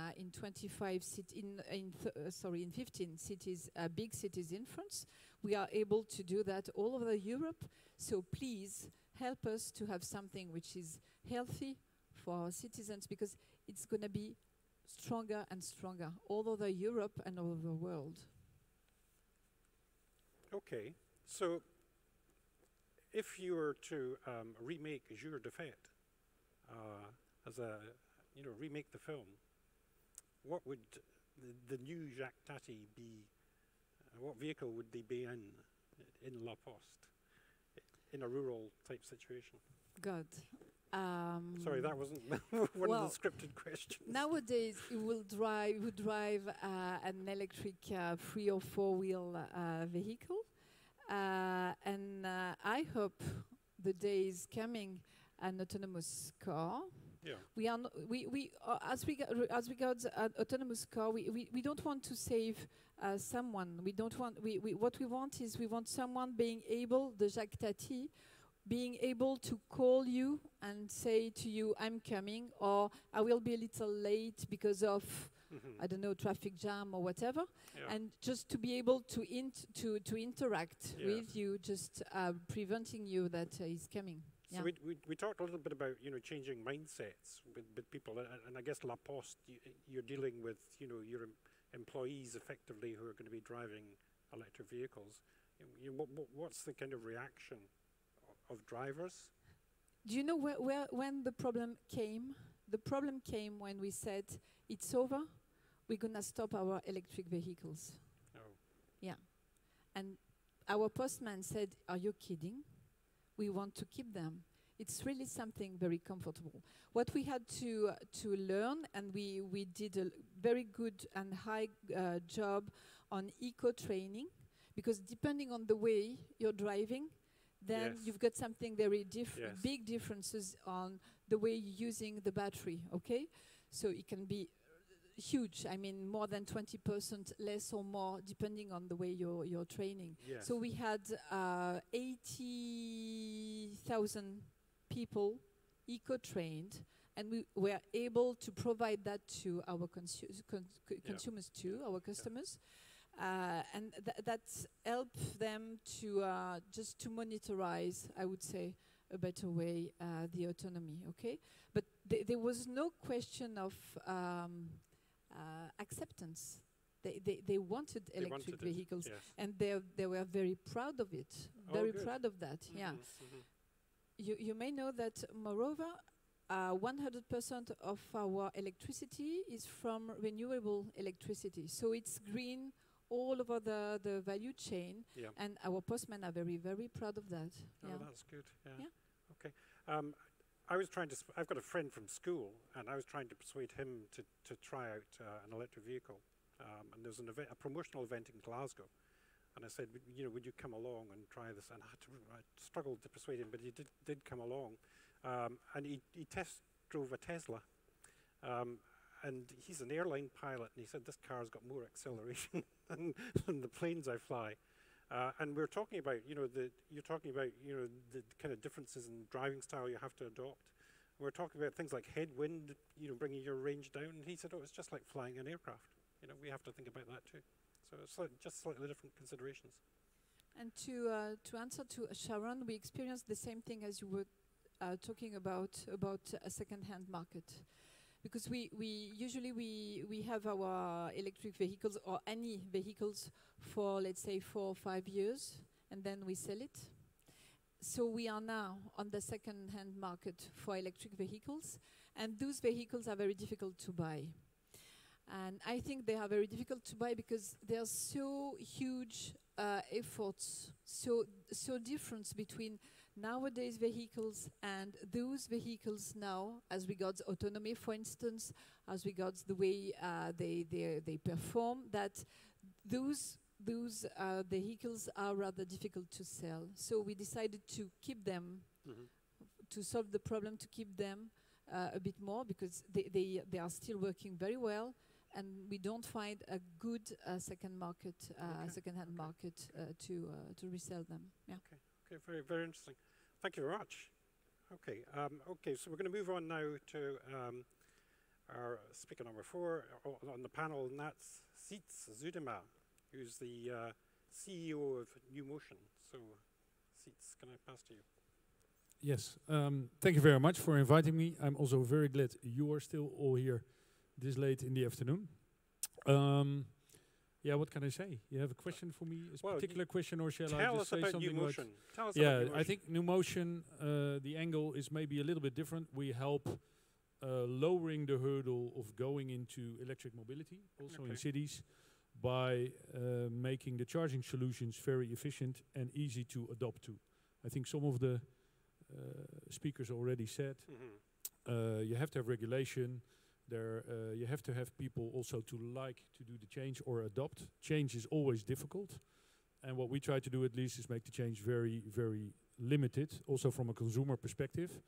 15 cities, big cities in France. We are able to do that all over Europe. So please help us to have something which is healthy for our citizens, because it's going to be stronger and stronger all over Europe and all over the world. Okay, so if you were to remake Jour de Fête, remake the film, what would the new Jacques Tati be? What vehicle would they be in La Poste, in a rural type situation? God. Sorry, that wasn't one of the scripted questions. Nowadays, you would drive an electric 3- or 4-wheel vehicle, and I hope the day is coming an autonomous car. Yeah. As regards autonomous car, we don't want to save someone. We don't want. What we want is someone being able, the Jacques Tati, being able to call you and say to you, I'm coming, or I will be a little late because of, I don't know, traffic jam or whatever, and just to be able to interact with you, just preventing you that he's coming. So we talked a little bit about changing mindsets with people, and I guess La Poste, you're dealing with your employees effectively who are going to be driving electric vehicles. What's the kind of reaction of drivers? Do you know when the problem came? The problem came when we said, it's over, we're going to stop our electric vehicles. Oh. Yeah. And our postman said, are you kidding? We want to keep them. It's really something very comfortable. What we had to learn, and we did a very good and high job on eco-training, because depending on the way you're driving, then you've got something very big differences on the way you're using the battery, okay? So it can be huge, I mean more than 20% less or more depending on the way you're training. Yes. So we had 80,000 people eco-trained, and we were able to provide that to our consumers too, our customers. And that helped them to just to monitorize, I would say, a better way the autonomy. Okay, but there was no question of acceptance. They wanted electric vehicles, yes. And they were very proud of it. Very proud of that. Yeah. You may know that, moreover, 100% of our electricity is from renewable electricity, so it's green all over the value chain, and our postmen are very, very proud of that. Oh, that's good. Yeah. Okay. I was trying to. I've got a friend from school, and I was trying to persuade him to try out an electric vehicle. And there was a promotional event in Glasgow, and I said, would you come along and try this? And I struggled to persuade him, but he did come along, and he test drove a Tesla. And he's an airline pilot, and he said, this car's got more acceleration than the planes I fly. And we're talking about, you're talking about, the kind of differences in driving style you have to adopt. We're talking about things like headwind, bringing your range down. And he said, oh, it's just like flying an aircraft. We have to think about that too. So it's just slightly different considerations. And to answer to Sharon, we experienced the same thing as you were talking about a second-hand market. Because we usually have our electric vehicles or any vehicles for, let's say, 4 or 5 years, and then we sell it. So we are now on the second-hand market for electric vehicles, and those vehicles are very difficult to buy. And I think they are very difficult to buy because there's so huge efforts, so difference between nowadays vehicles and those vehicles now, as regards autonomy, for instance, as regards the way they perform, that those vehicles are rather difficult to sell. So we decided to keep them, to solve the problem, to keep them a bit more, because they are still working very well, and we don't find a good second-hand market to resell them. Yeah. Okay, very, very interesting. Thank you very much. Okay, okay, so we're going to move on now to our speaker number 4 on the panel, and that's Sytse ZUIDEMA, who's the CEO of Newmotion. So, Sytse, can I pass to you? Yes, thank you very much for inviting me. I'm also very glad you are still all here this late in the afternoon. Yeah, what can I say? You have a question for me, a particular question, or shall I just say something about Newmotion? Tell us about Newmotion. I think Newmotion, the angle is maybe a little bit different. We help lowering the hurdle of going into electric mobility, also in cities, by making the charging solutions very efficient and easy to adopt to. I think some of the speakers already said, you have to have regulation. You have to have people also to like to do the change or adopt. Change is always difficult. And what we try to do at least is make the change very, very limited, also from a consumer perspective.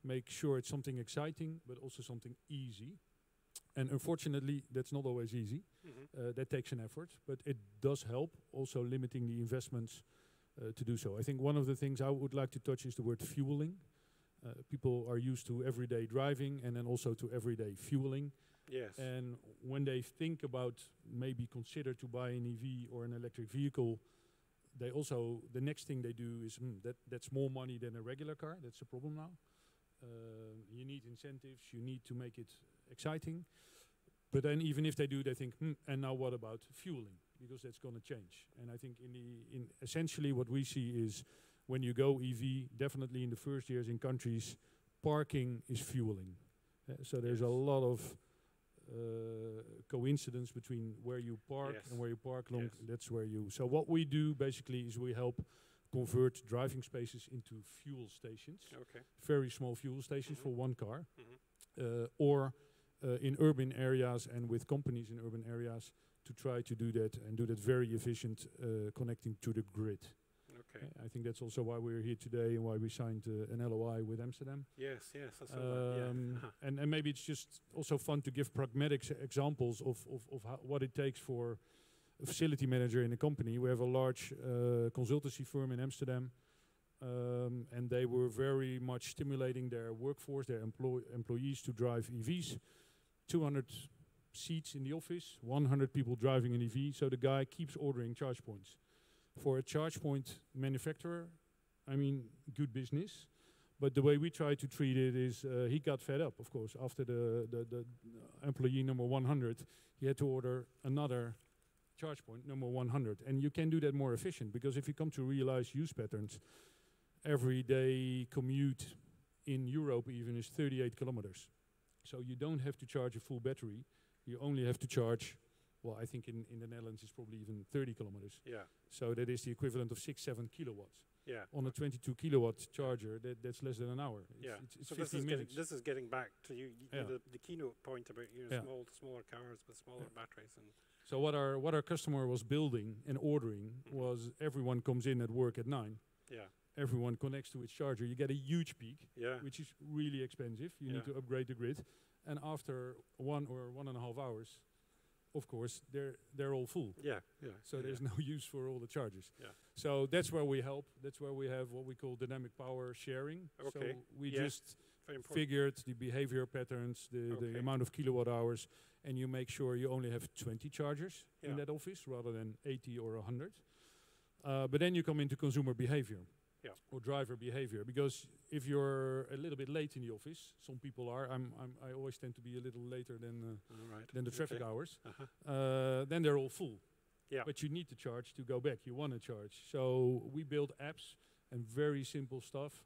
Make sure it's something exciting, but also something easy. And unfortunately, that's not always easy. That takes an effort, but it does help, also limiting the investments to do so. I think one of the things I would like to touch is the word fueling. People are used to everyday driving and then also to everyday fueling. Yes. And when they think about maybe consider to buy an EV or an electric vehicle, they also, the next thing they do is, that's more money than a regular car. That's the problem now. You need incentives, you need to make it exciting. But then even if they do, they think, and now what about fueling? Because that's going to change. And I think in essentially what we see is when you go EV, definitely in the first years in countries, parking is fueling. So there's a lot of coincidence between where you park and where you park long. That's where you. So what we do basically is we help convert driving spaces into fuel stations. Very small fuel stations for one car, or in urban areas and with companies in urban areas to try to do that and do that very efficient, connecting to the grid. I think that's also why we're here today and why we signed an LOI with Amsterdam. Yes, I saw that, and maybe it's just also fun to give pragmatic examples of what it takes for a facility manager in a company. We have a large consultancy firm in Amsterdam. and they were very much stimulating their workforce, their employees to drive EVs. 200 seats in the office, 100 people driving an EV, so the guy keeps ordering charge points. For a charge point manufacturer, I mean, good business, but the way we try to treat it is he got fed up, of course. After the employee number 100, he had to order another charge point, number 100. And you can do that more efficient, because if you come to realize use patterns, everyday commute in Europe even is 38 kilometers. So you don't have to charge a full battery. You only have to charge, well, I think in the Netherlands it's probably even 30 kilometers. Yeah. So that is the equivalent of 6-7 kilowatts. Yeah. On a 22 kilowatt charger, that's less than an hour. Yeah. It's so 15 minutes. This is getting back to the keynote point about Yeah. smaller cars with smaller batteries. And so what our customer was building and ordering was everyone comes in at work at 9. Yeah. Everyone connects to its charger. You get a huge peak, Yeah. which is really expensive. You need to upgrade the grid. And after 1 or 1.5 hours, of course, they're all full. Yeah, yeah. So there's no use for all the chargers. Yeah. So that's where we help. That's where we have what we call dynamic power sharing. Okay. So we Yes. just Very important. figured the behavior patterns, the amount of kilowatt hours, and you make sure you only have 20 chargers in that office rather than 80 or 100. But then you come into consumer behavior. Or driver behavior, because if you're a little bit late in the office, some people are. I always tend to be a little later than the traffic hours. Then they're all full. Yeah. But you need to charge to go back. You want to charge. So we build apps and very simple stuff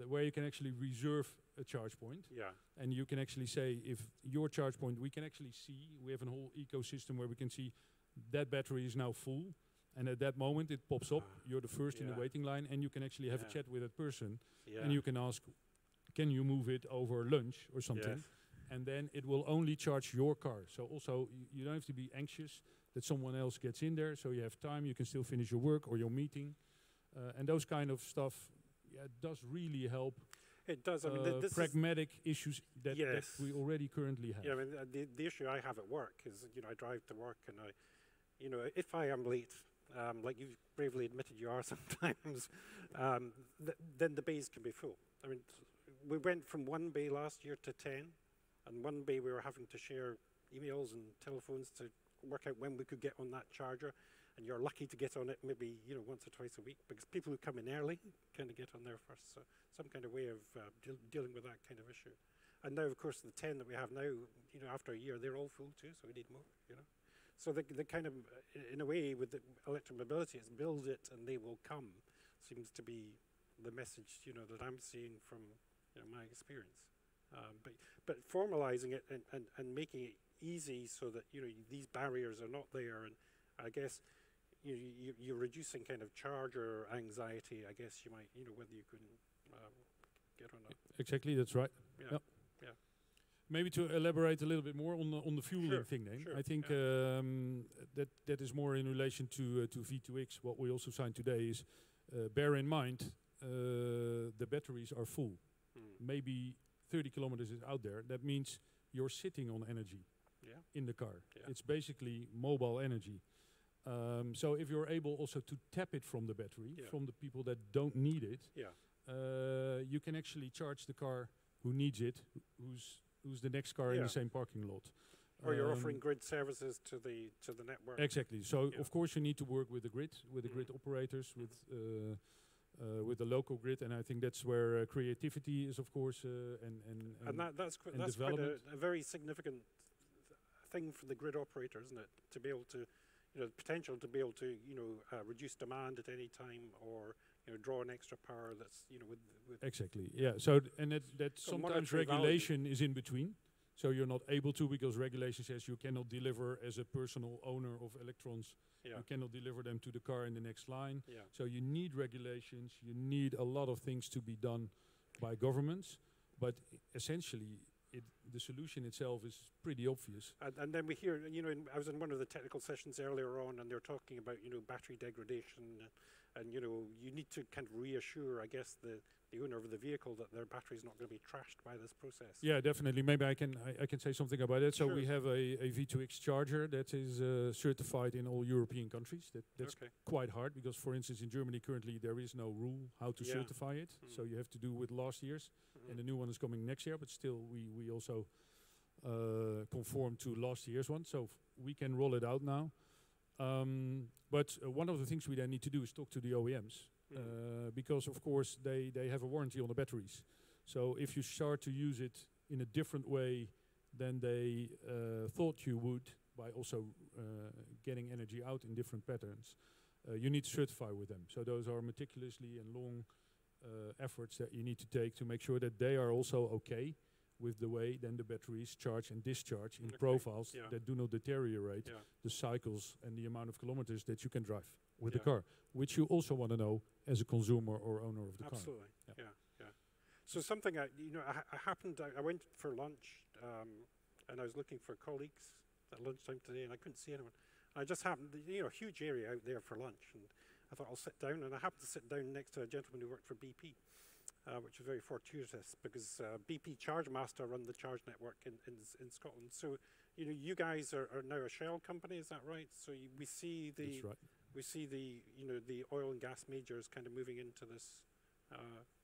where you can actually reserve a charge point. Yeah. And you can actually say, if your charge point, we can actually see. We have a whole ecosystem where we can see that battery is now full. And at that moment, it pops up. You're the first in the waiting line, and you can actually have a chat with that person. Yeah. And you can ask, can you move it over lunch or something? Yes. And then it will only charge your car. So also, you don't have to be anxious that someone else gets in there. So you have time. You can still finish your work or your meeting. And those kind of stuff does really help. It does. I mean, this pragmatic issues that we already currently have. Yeah, I mean, the issue I have at work is, I drive to work, and if I am late, like you've bravely admitted you are sometimes, then the bays can be full. I mean, we went from 1 bay last year to 10, and 1 bay we were having to share emails and telephones to work out when we could get on that charger, and you're lucky to get on it maybe once or twice a week, because people who come in early kind of get on there first. So some kind of way of dealing with that kind of issue. And now, of course, the 10 that we have now, after a year, they're all full too, so we need more, So the kind of, in a way, with the electromobility, it's build it and they will come, seems to be the message, that I'm seeing from my experience. But formalizing it and making it easy so that these barriers are not there, and I guess you're reducing kind of charger anxiety. I guess you might, whether you can get on it. Exactly, that's right. Yeah. Yep. Yeah. Maybe to elaborate a little bit more on the fueling thing then. Sure. I think that is more in relation to V2X. What we also signed today is bear in mind the batteries are full. Maybe 30 kilometers is out there. That means you're sitting on energy in the car. Yeah. It's basically mobile energy. So if you're able also to tap it from the battery, from the people that don't need it, you can actually charge the car who needs it, who's the next car in the same parking lot. Or you're offering grid services to the network. Exactly. So of course you need to work with the grid, grid operators, with the local grid, and I think that's where creativity is, of course, and that's quite a very significant thing for the grid operator, isn't it? To be able to, the potential to be able to, reduce demand at any time, or draw an extra power that's, with exactly. Yeah. So that sometimes regulation is in between. So you're not able to, because regulation says you cannot deliver as a personal owner of electrons. Yeah. You cannot deliver them to the car in the next line. Yeah. So you need regulations. You need a lot of things to be done by governments. But essentially, the solution itself is pretty obvious. And then we hear, I was in one of the technical sessions earlier on, and they're talking about, battery degradation, and you need to kind of reassure, I guess, the owner of the vehicle that their battery is not going to be trashed by this process. Yeah, definitely. Maybe I can say something about it. Sure. So we have a V2X charger that is certified in all European countries. That's quite hard because, for instance, in Germany currently there is no rule how to certify it. So you have to do with last year's, and the new one is coming next year. But still, we also conform to last year's one, so we can roll it out now. But one of the things we then need to do is talk to the OEMs. Because of course they have a warranty on the batteries. So if you start to use it in a different way than they thought you would, by also getting energy out in different patterns, you need to certify with them. So those are meticulously and long efforts that you need to take to make sure that they are also okay with the way then the batteries charge and discharge in profiles that do not deteriorate the cycles and the amount of kilometers that you can drive with the car, which you also want to know as a consumer or owner of the car. Absolutely, yeah. So something I went for lunch, and I was looking for colleagues at lunchtime today, and I couldn't see anyone. I just happened, a huge area out there for lunch, and I thought I'll sit down, and I happened to sit down next to a gentleman who worked for BP, which was very fortuitous because BP Chargemaster run the charge network in Scotland. So, you guys are now a Shell company, is that right? So we see the That's right. We see the oil and gas majors kind of moving into this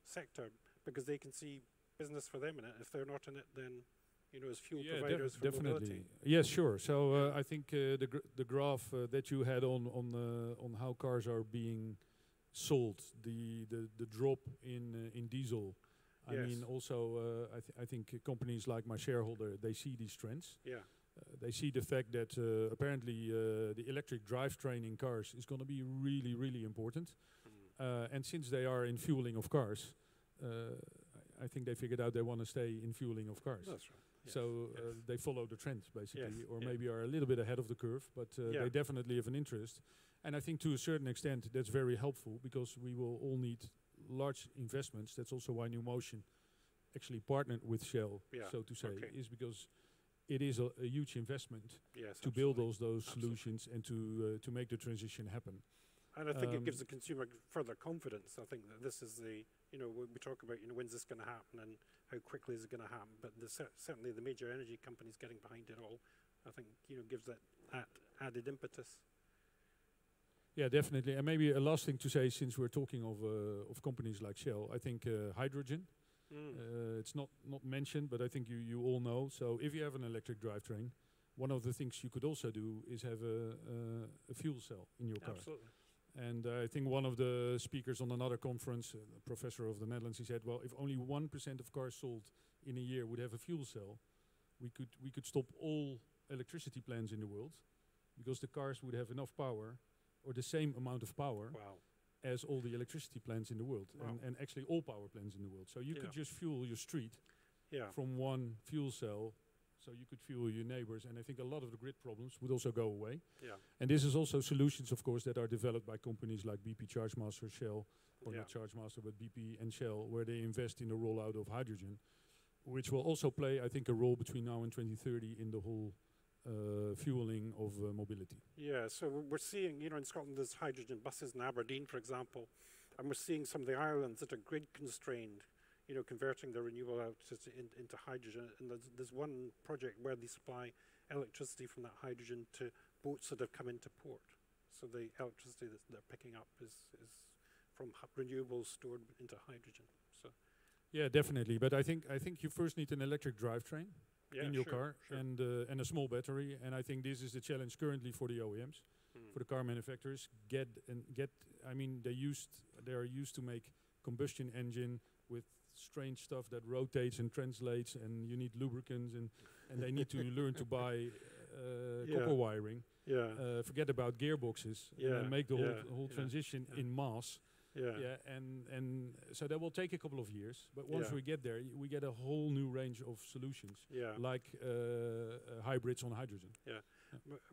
sector because they can see business for them in it. If they're not in it, then as fuel providers for definitely. mobility. Yes, sure. So I think the graph that you had on how cars are being sold, the drop in diesel. I mean, also I think companies like my shareholder, they see these trends. Yeah. They see the fact that apparently the electric drivetrain in cars is going to be really, really important. And since they are in fueling of cars, I think they figured out they want to stay in fueling of cars. That's right. Yes. So they follow the trends, basically, or Yeah. maybe are a little bit ahead of the curve, but they definitely have an interest. And I think to a certain extent that's very helpful because we will all need large investments. That's also why Newmotion actually partnered with Shell, so to say, is because it is a huge investment to build those solutions and to make the transition happen. And I think it gives the consumer further confidence. I think that this is when we talk about, when's this going to happen and how quickly is it going to happen, but certainly the major energy companies getting behind it all, I think, gives that added impetus. Yeah, definitely. And maybe a last thing to say, since we're talking of companies like Shell, I think hydrogen, it's not mentioned, but I think you all know. So if you have an electric drivetrain, one of the things you could also do is have a fuel cell in your car. Absolutely. And I think one of the speakers on another conference, a professor of the Netherlands, he said, well, if only 1% of cars sold in a year would have a fuel cell, we could stop all electricity plants in the world because the cars would have enough power or the same amount of power as all the electricity plants in the world, and actually all power plants in the world. So you could just fuel your street from one fuel cell, so you could fuel your neighbors, and I think a lot of the grid problems would also go away. Yeah. And this is also solutions, of course, that are developed by companies like BP Chargemaster, Shell, or not Chargemaster, but BP and Shell, where they invest in the rollout of hydrogen, which will also play, I think, a role between now and 2030 in the whole fueling of mobility. Yeah, so we're seeing, in Scotland there's hydrogen buses in Aberdeen, for example, and we're seeing some of the islands that are grid constrained, converting their renewable electricity into hydrogen. And there's one project where they supply electricity from that hydrogen to boats that have come into port. So the electricity that they're picking up is from renewables stored into hydrogen. So, yeah, definitely. But I think you first need an electric drivetrain in your car and a small battery. And I think this is the challenge currently for the OEMs, for the car manufacturers. I mean, they are used to make combustion engine with strange stuff that rotates and translates, and you need lubricants, and they need to learn to buy copper wiring. Forget about gearboxes and make the whole transition in mass. And so that will take a couple of years, but once we get there, we get a whole new range of solutions, like hybrids on hydrogen.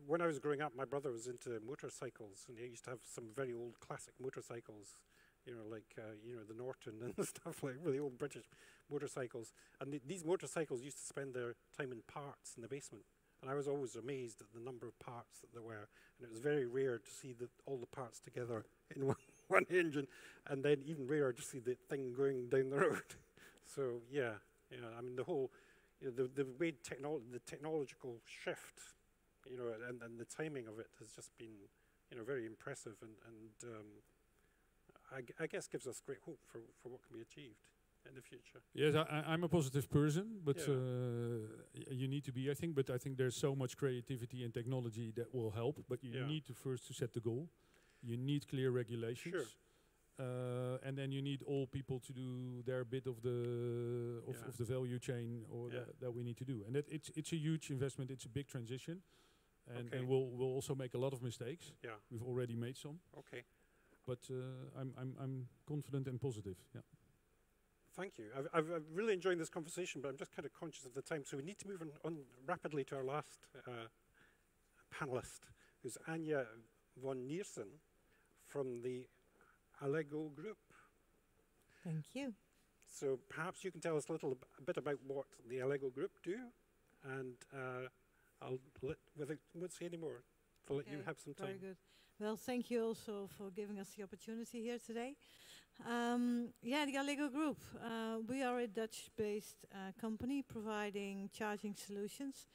When I was growing up, my brother was into motorcycles, and he used to have some very old classic motorcycles, you know, like the Norton and stuff, like really old British motorcycles. And these motorcycles used to spend their time in parts in the basement. And I was always amazed at the number of parts that there were. And it was very rare to see all the parts together in one engine, and then even rarer to see the thing going down the road. So yeah, I mean the whole, the way the technological shift, and the timing of it has just been, very impressive, and I guess gives us great hope for what can be achieved in the future. Yes, I'm a positive person, but you need to be, I think. But I think there's so much creativity and technology that will help. But you need to first set the goal. You need clear regulations. Sure. And then you need all people to do their bit of the value chain that we need to do. And it's a huge investment. It's a big transition, and we'll also make a lot of mistakes. Yeah, we've already made some. Okay, but I'm confident and positive. Yeah. Thank you. I've really enjoyed this conversation, but I'm just kind of conscious of the time, so we need to move on rapidly to our last panelist, who's Anja von NIERSEN from the Allego group. Thank you. So perhaps you can tell us a bit about what the Allego group do, and I won't say any more. I'll let you have some time. Very good. Well, thank you also for giving us the opportunity here today. The Allego group. We are a Dutch-based company providing charging solutions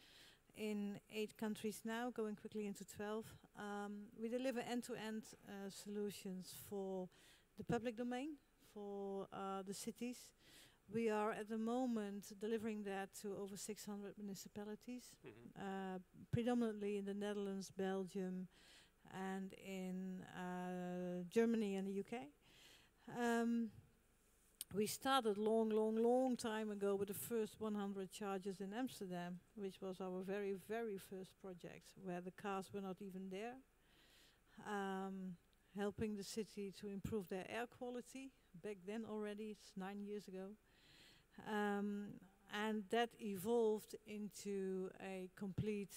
in 8 countries now, going quickly into 12. We deliver end-to-end solutions for the public domain, for the cities. We are at the moment delivering that to over 600 municipalities, predominantly in the Netherlands, Belgium, and in Germany and the UK. We started long time ago with the first 100 chargers in Amsterdam, which was our very, very first project, where the cars were not even there. Helping the city to improve their air quality, back then already, it's 9 years ago. And that evolved into a complete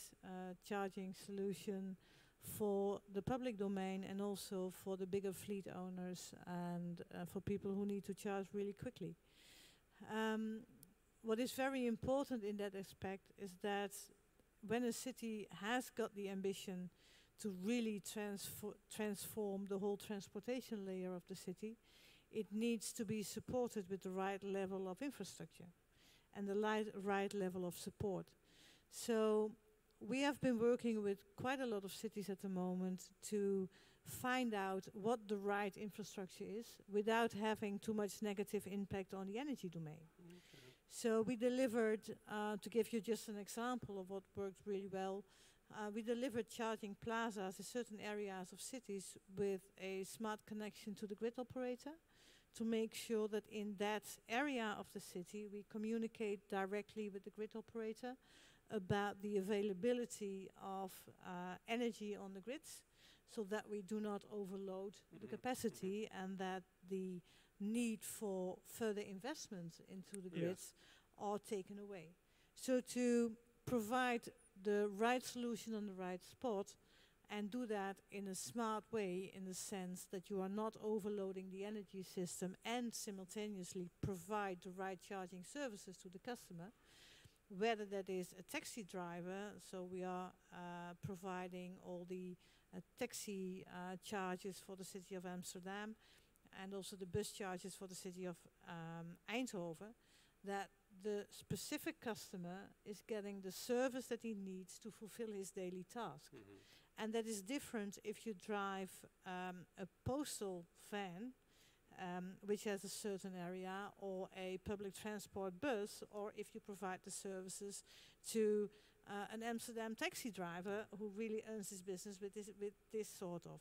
charging solution for the public domain, and also for the bigger fleet owners, and for people who need to charge really quickly. What is very important in that aspect is that when a city has got the ambition to really transform the whole transportation layer of the city, it needs to be supported with the right level of infrastructure and the right level of support. So we have been working with quite a lot of cities at the moment to find out what the right infrastructure is without having too much negative impact on the energy domain. Okay. So we delivered, to give you just an example of what worked really well, we delivered charging plazas in certain areas of cities with a smart connection to the grid operator, to make sure that in that area of the city we communicate directly with the grid operator about the availability of energy on the grids, so that we do not overload the capacity, and that the need for further investments into the grids are taken away. So to provide the right solution on the right spot, and do that in a smart way, in the sense that you are not overloading the energy system, and simultaneously provide the right charging services to the customer, whether that is a taxi driver, so we are providing all the taxi charges for the city of Amsterdam, and also the bus charges for the city of Eindhoven, that the specific customer is getting the service that he needs to fulfill his daily task. And that is different if you drive a postal van, which has a certain area, or a public transport bus, or if you provide the services to an Amsterdam taxi driver who really earns his business with this sort of.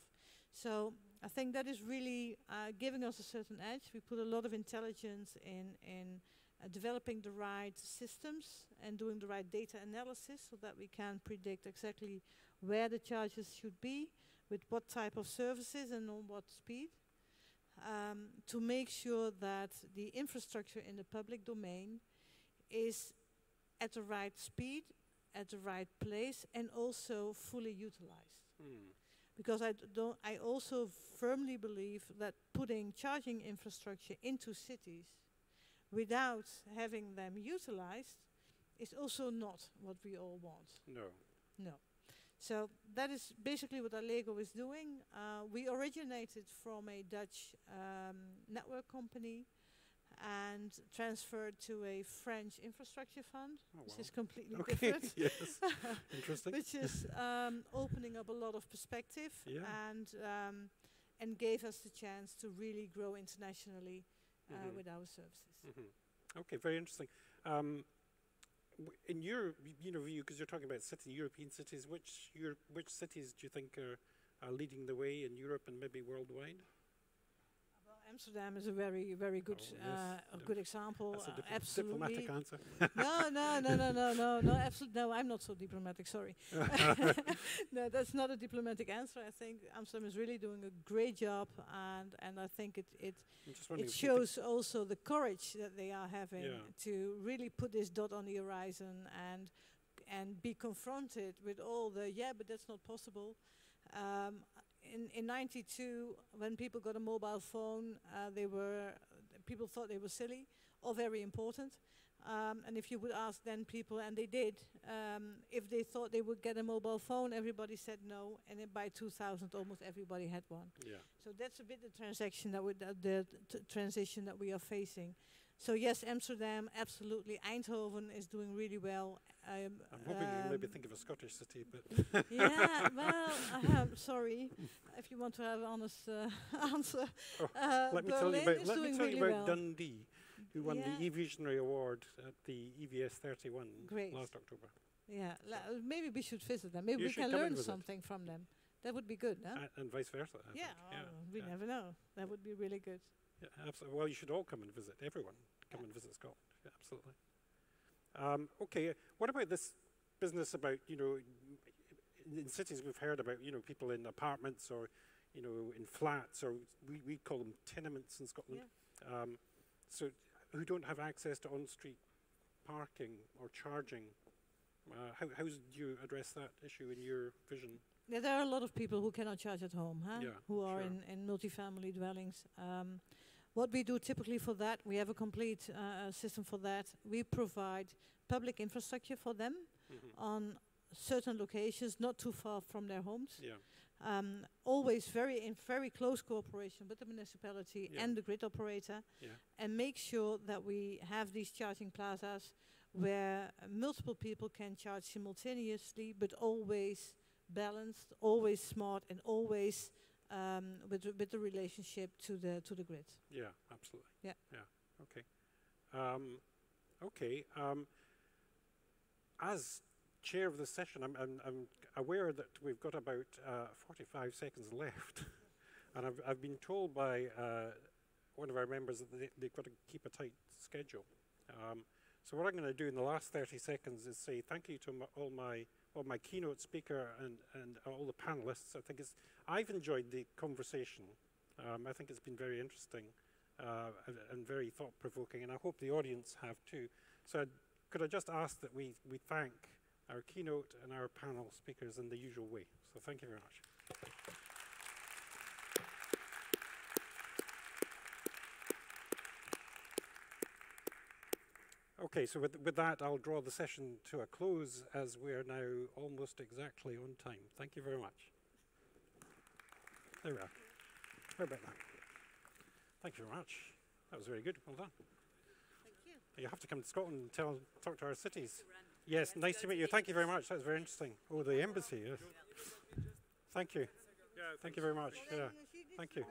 So I think that is really giving us a certain edge. We put a lot of intelligence in developing the right systems and doing the right data analysis, so that we can predict exactly where the charges should be, with what type of services and on what speed. To make sure that the infrastructure in the public domain is at the right speed, at the right place, and also fully utilized. because I also firmly believe that putting charging infrastructure into cities without having them utilized is also not what we all want. No. No. So that is basically what Allego is doing. We originated from a Dutch network company and transferred to a French infrastructure fund, which is completely different. Yes, interesting. Which is opening up a lot of perspective and gave us the chance to really grow internationally with our services. Okay, very interesting. In your view, because you're talking about European cities, which cities do you think are leading the way in Europe and maybe worldwide? Amsterdam is a very, very good, good example. That's a diplomatic answer. No, absolutely. No, I'm not so diplomatic. Sorry. No, that's not a diplomatic answer. I think Amsterdam is really doing a great job, and I think it shows also the courage that they are having to really put this dot on the horizon and be confronted with all the but that's not possible. In 92, when people got a mobile phone, people thought they were silly or very important. And if you would ask then people, and they did, if they thought they would get a mobile phone, everybody said no. And then by 2000, almost everybody had one. Yeah. So that's a bit the transition that we are facing. So yes, Amsterdam, absolutely. Eindhoven is doing really well. I'm hoping you maybe think of a Scottish city, but yeah, well, sorry, if you want to have an honest answer. Let me tell you about Dundee, who won the E-Visionary Award at the EVS 31 last October. Yeah, maybe we should visit them. Maybe we can learn something from them. That would be good, no? And vice versa. We never know. That would be really good. Yeah, absolutely. Well, you should all come and visit. Everyone come and visit Scotland. Yeah, absolutely. Okay, what about this business about, in cities we've heard about, people in apartments or, in flats, or we call them tenements in Scotland. Yeah. So who don't have access to on-street parking or charging. How do you address that issue in your vision? Yeah, there are a lot of people who cannot charge at home, who are in multifamily dwellings. What we do typically for that, we have a complete system for that. We provide public infrastructure for them on certain locations, not too far from their homes. Yeah. Always in very close cooperation with the municipality and the grid operator, and make sure that we have these charging plazas where multiple people can charge simultaneously, but always balanced, always smart, and always with the relationship to the grid. Yeah, absolutely. Yeah. Yeah. Okay. As chair of this session, I'm aware that we've got about 45 seconds left, and I've been told by one of our members that they've got to keep a tight schedule. So what I'm going to do in the last 30 seconds is say thank you to all my keynote speaker and all the panelists. I've enjoyed the conversation. I think it's been very interesting and very thought-provoking, and I hope the audience have too. So could I just ask that we thank our keynote and our panel speakers in the usual way. So thank you very much. Okay, so with that, I'll draw the session to a close as we are now almost exactly on time. Thank you very much. There we are. How about that? Thank you very much. That was very good. Well done. Thank you. You have to come to Scotland and talk to our cities. Yes, nice to meet you. Thank you very much. That was very interesting. Oh, the embassy, yes. Thank you. Thank you very much. Yeah. Thank you.